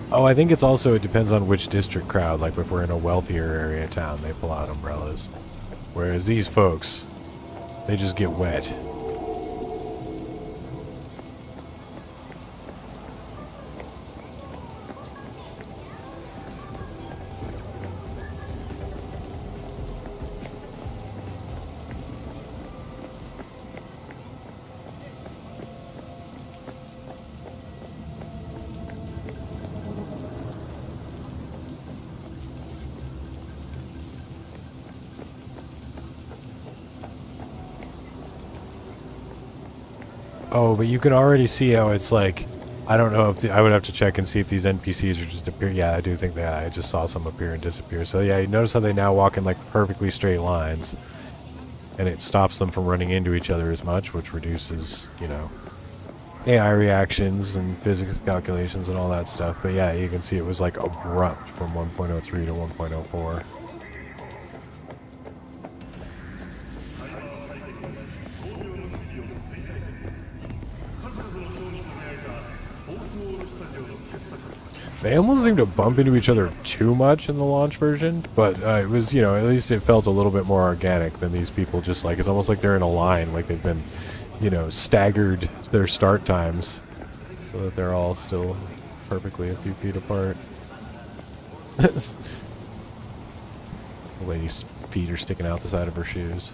Oh, I think it's also, it depends on which district crowd. Like if we're in a wealthier area of town, they pull out umbrellas. Whereas these folks, they just get wet. Oh, but you can already see how it's like, I don't know if I would have to check and see if these NPCs are just appear. Yeah, I do think that I just saw some appear and disappear. So yeah, you notice how they now walk in like perfectly straight lines, and it stops them from running into each other as much, which reduces, you know, AI reactions and physics calculations and all that stuff. But yeah, you can see it was like abrupt from 1.03 to 1.04. They almost seem to bump into each other too much in the launch version, but it was, you know, at least it felt a little bit more organic than these people just like, it's almost like they're in a line, like they've been, you know, staggered their start times so that they're all still perfectly a few feet apart. The lady's feet are sticking out the side of her shoes.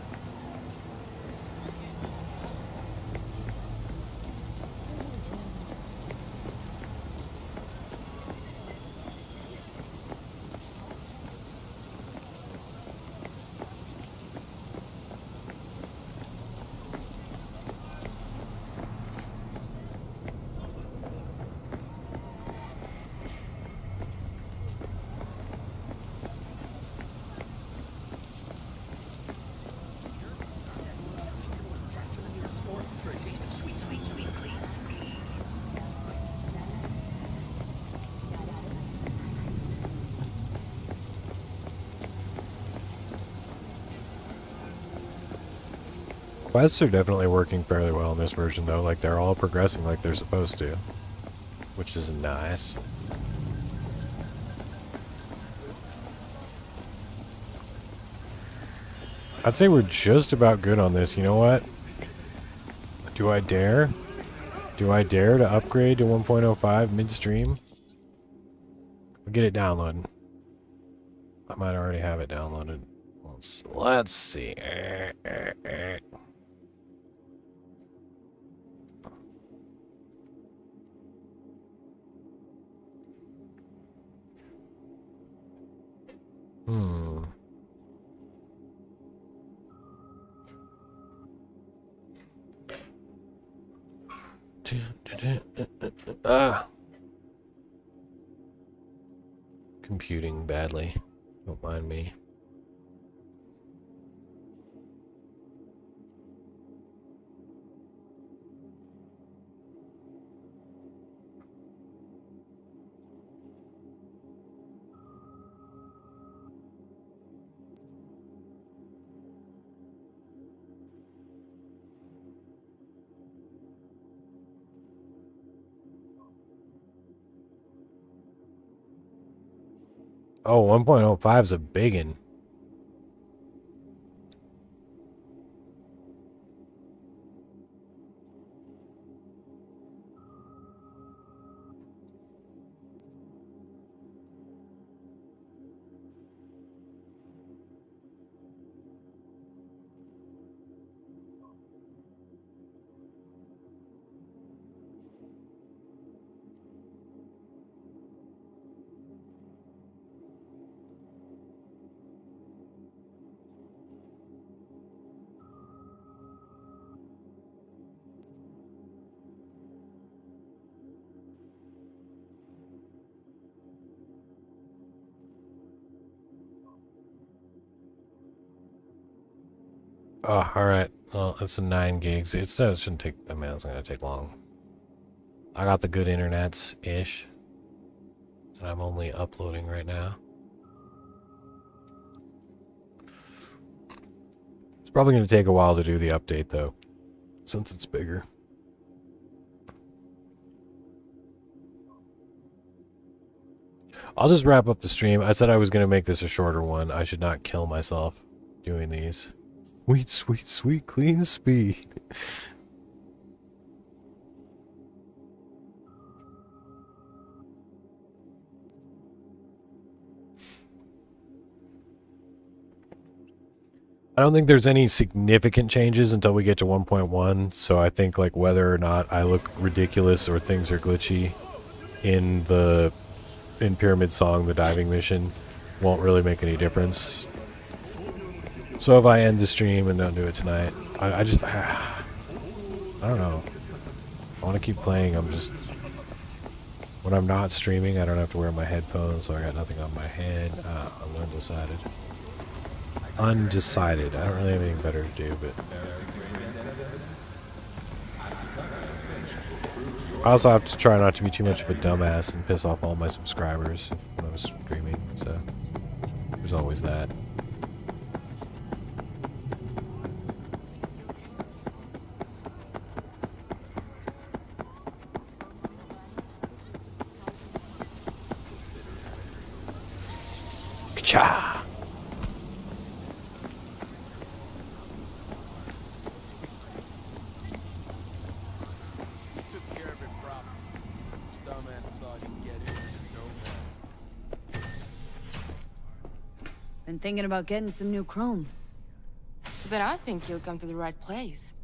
Quests are definitely working fairly well in this version, though. Like, they're all progressing like they're supposed to, which is nice. I'd say we're just about good on this. You know what? Do I dare? Do I dare to upgrade to 1.05 midstream? I'll get it downloaded. I might already have it downloaded. Let's see. Computing badly. Don't mind me. Oh, 1.05 is a biggin. Oh, alright. Well, it's a 9 gigs. It shouldn't take, I mean, it's not gonna take long. I got the good internets-ish. And I'm only uploading right now. Probably going to take a while to do the update, though, since it's bigger. I'll just wrap up the stream. I said I was going to make this a shorter one. I should not kill myself doing these. Sweet, sweet, sweet, clean speed. I don't think there's any significant changes until we get to 1.1, so I think like whether or not I look ridiculous or things are glitchy in Pyramid Song, the diving mission, won't really make any difference. So if I end the stream and don't do it tonight, I just I don't know. I want to keep playing. When I'm not streaming, I don't have to wear my headphones, so I got nothing on my head. I'm undecided. Undecided. I don't really have anything better to do, but I also have to try not to be too much of a dumbass and piss off all my subscribers when I was streaming, so there's always that. Ka-cha!
Been thinking about getting some new chrome.
Then I think you'll come to the right place.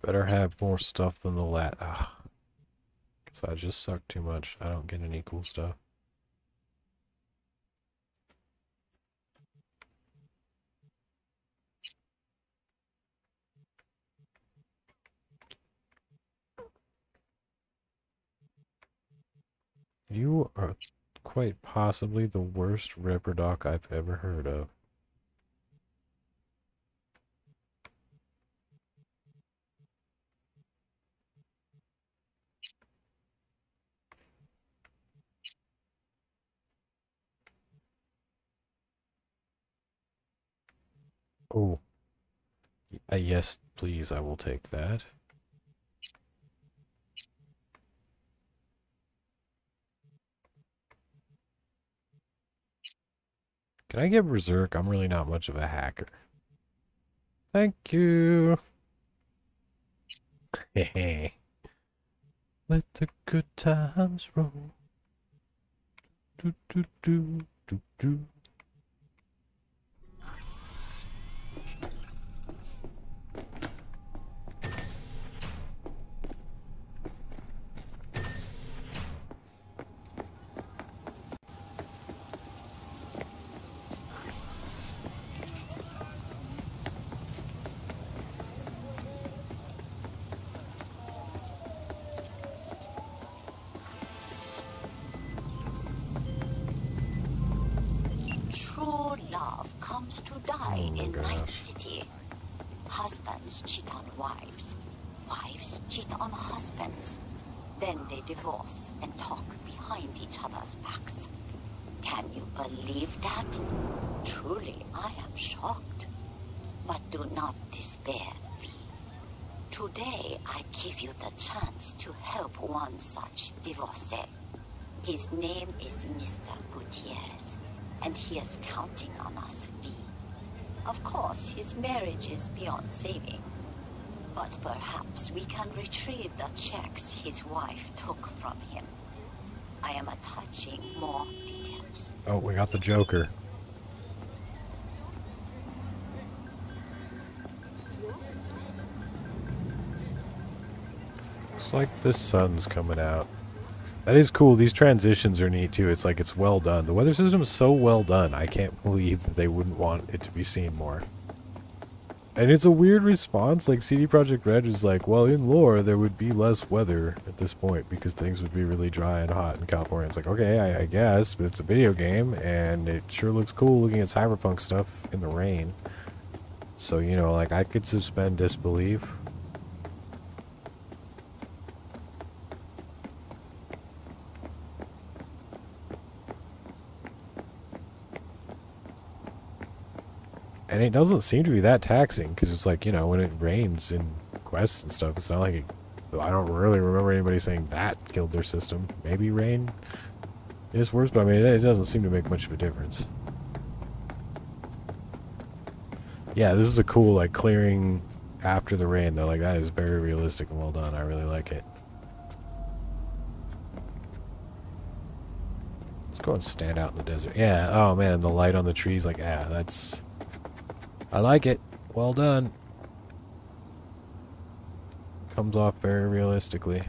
Better have more stuff than the Guess I just suck too much. I don't get any cool stuff. You are quite possibly the worst Ripper Doc I've ever heard of. Oh. Yes, please, I will take that. Can I get Berserk? I'm really not much of a hacker. Thank you. Hey. Let the good times roll. Do do do do do.
To die in Night City. Husbands cheat on wives. Wives cheat on husbands. Then they divorce and talk behind each other's backs. Can you believe that? Truly, I am shocked. But do not despair, V. Today, I give you the chance to help one such divorcee. His name is Mr. Gutierrez, and he is counting on us, V. Of course, his marriage is beyond saving. But perhaps we can retrieve the checks his wife took from him. I am attaching more details.
Oh, we got the Joker. Looks like the sun's coming out. That is cool. These transitions are neat too. It's like it's well done. The weather system is so well done. I can't believe that they wouldn't want it to be seen more. And it's a weird response. Like CD Projekt Red is like, well, in lore there would be less weather at this point because things would be really dry and hot in California. It's like, okay, I guess, but it's a video game and it sure looks cool looking at Cyberpunk stuff in the rain. So, you know, like I could suspend disbelief. And it doesn't seem to be that taxing, because it's like, you know, when it rains in quests and stuff, it's not like I don't really remember anybody saying that killed their system. Maybe rain is worse, but I mean, it doesn't seem to make much of a difference. Yeah, this is a cool, like, clearing after the rain, though. Like, that is very realistic and well done. I really like it. Let's go and stand out in the desert. Yeah, oh man, and the light on the trees, like, yeah, that's... I like it. Well done. Comes off very realistically.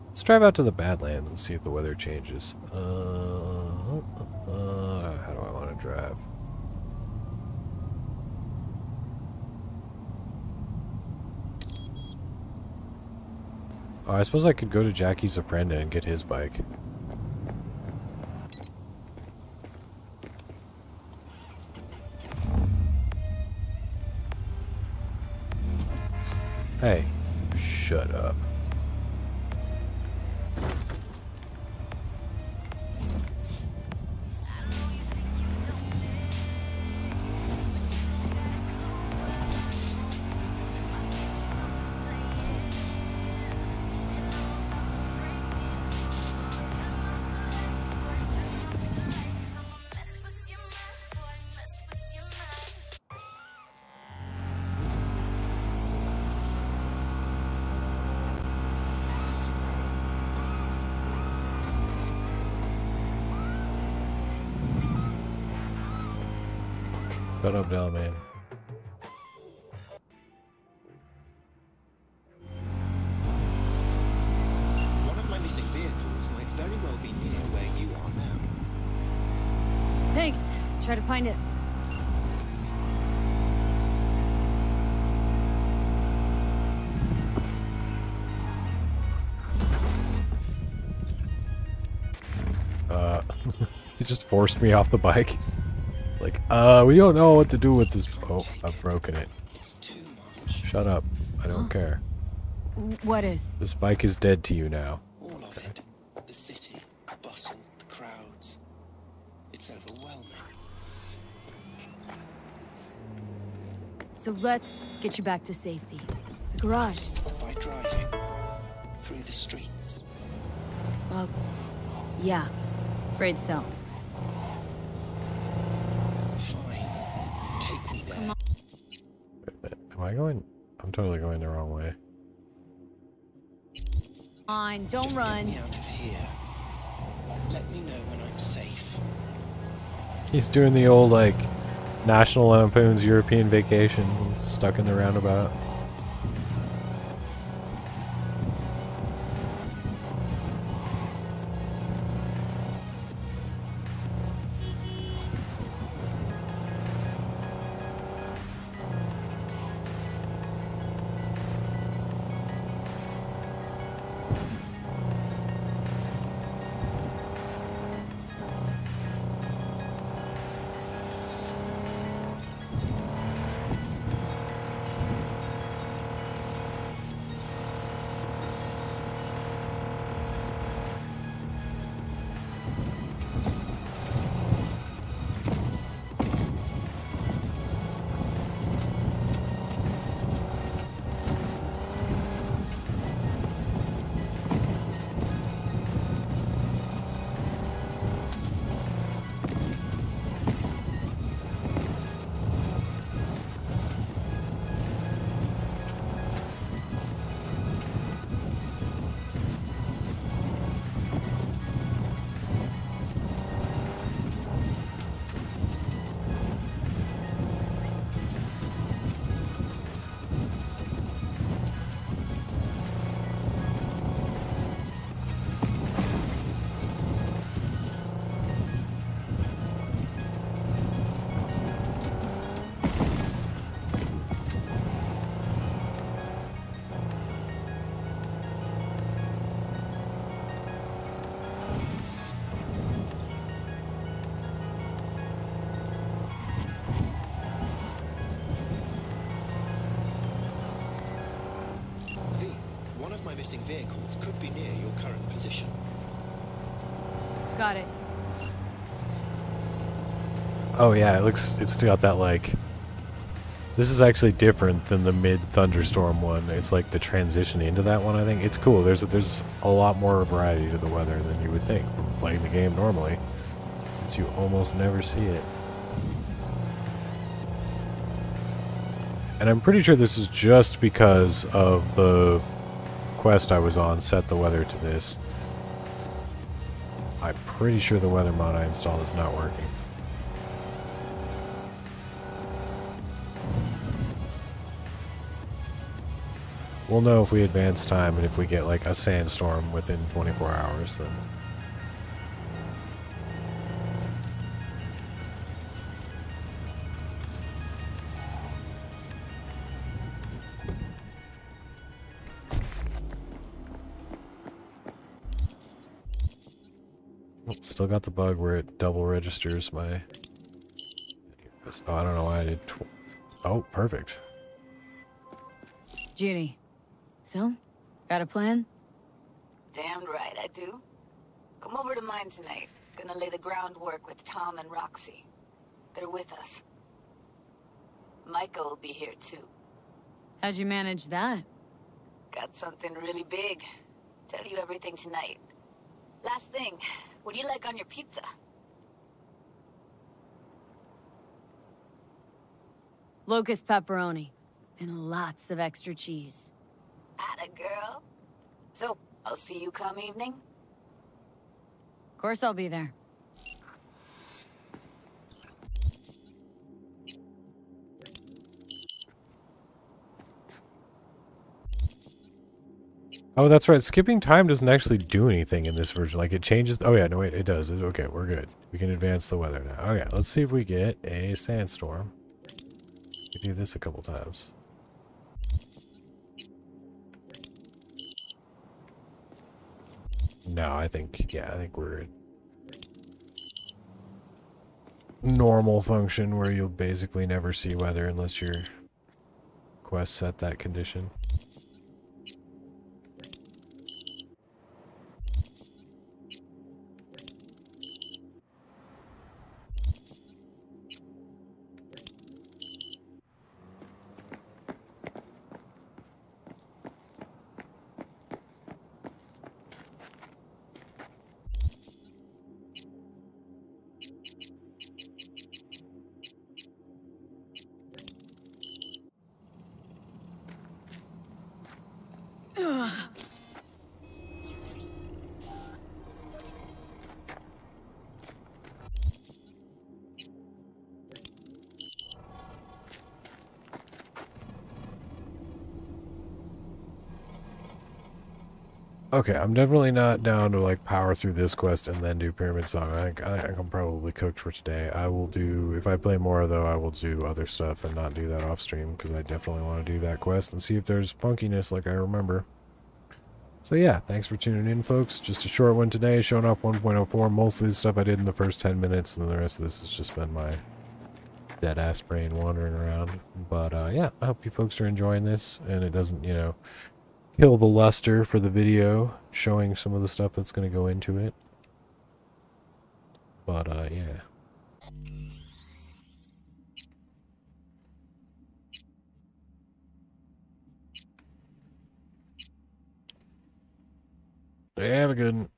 Let's drive out to the Badlands and see if the weather changes. How do I want to drive? Oh, I suppose I could go to Jackie's Ofrenda and get his bike. Hey, shut up. Shut up, Delman.
One of my missing vehicles might very well be near where you are now.
Thanks. Try to find it.
He just forced me off the bike. Like, we don't know what to do with this. Oh, I've broken it. Shut up. I don't care.
What is?
This bike is dead to you now.
All of it. The city, the bustle, the crowds. It's overwhelming.
So let's get you back to safety. The garage.
By driving through the streets.
Yeah. Afraid so.
Take me there.
Am I going? I'm totally going the wrong way.
Fine, don't
Just
run.
Get me out of here. Let me know when I'm safe.
He's doing the old, like, National Lampoon's European Vacation. He's stuck in the roundabout.
of my missing vehicles could be near your current position.
Got it.
Oh yeah, it's got that like... This is actually different than the mid-thunderstorm one. It's like the transition into that one, I think. It's cool. There's a lot more variety to the weather than you would think from playing the game normally, since you almost never see it. And I'm pretty sure this is just because of the quest I was on, set the weather to this. I'm pretty sure the weather mod I installed is not working. We'll know if we advance time and if we get like a sandstorm within 24 hours then. Oh, still got the bug where it double registers my... Oh, I don't know why I did... Oh, perfect.
Judy. So, got a plan?
Damn right I do. Come over to mine tonight. Gonna lay the groundwork with Tom and Roxy. They're with us. Micah will be here too.
How'd you manage that?
Got something really big. Tell you everything tonight. Last thing, what do you like on your pizza?
Locust pepperoni. And lots of extra cheese.
Atta girl. So, I'll see you come evening?
Of course I'll be there.
Oh, that's right. Skipping time doesn't actually do anything in this version. Like, it changes... Oh, yeah, no, wait, it does. Okay, we're good. We can advance the weather now. Okay, let's see if we get a sandstorm. We do this a couple times. No, I think we're in normal function where you'll basically never see weather unless your quest set that condition. Okay, I'm definitely not down to like power through this quest and then do Pyramid Song. I think I'm probably cooked for today. I will do, if I play more though, I will do other stuff and not do that off stream because I definitely want to do that quest and see if there's punkiness like I remember. So yeah, thanks for tuning in, folks. Just a short one today, showing off 1.04. Mostly the stuff I did in the first 10 minutes, and the rest of this has just been my dead-ass brain wandering around. But yeah, I hope you folks are enjoying this, and it doesn't, you know, kill the luster for the video, showing some of the stuff that's going to go into it. But yeah. Have a good one.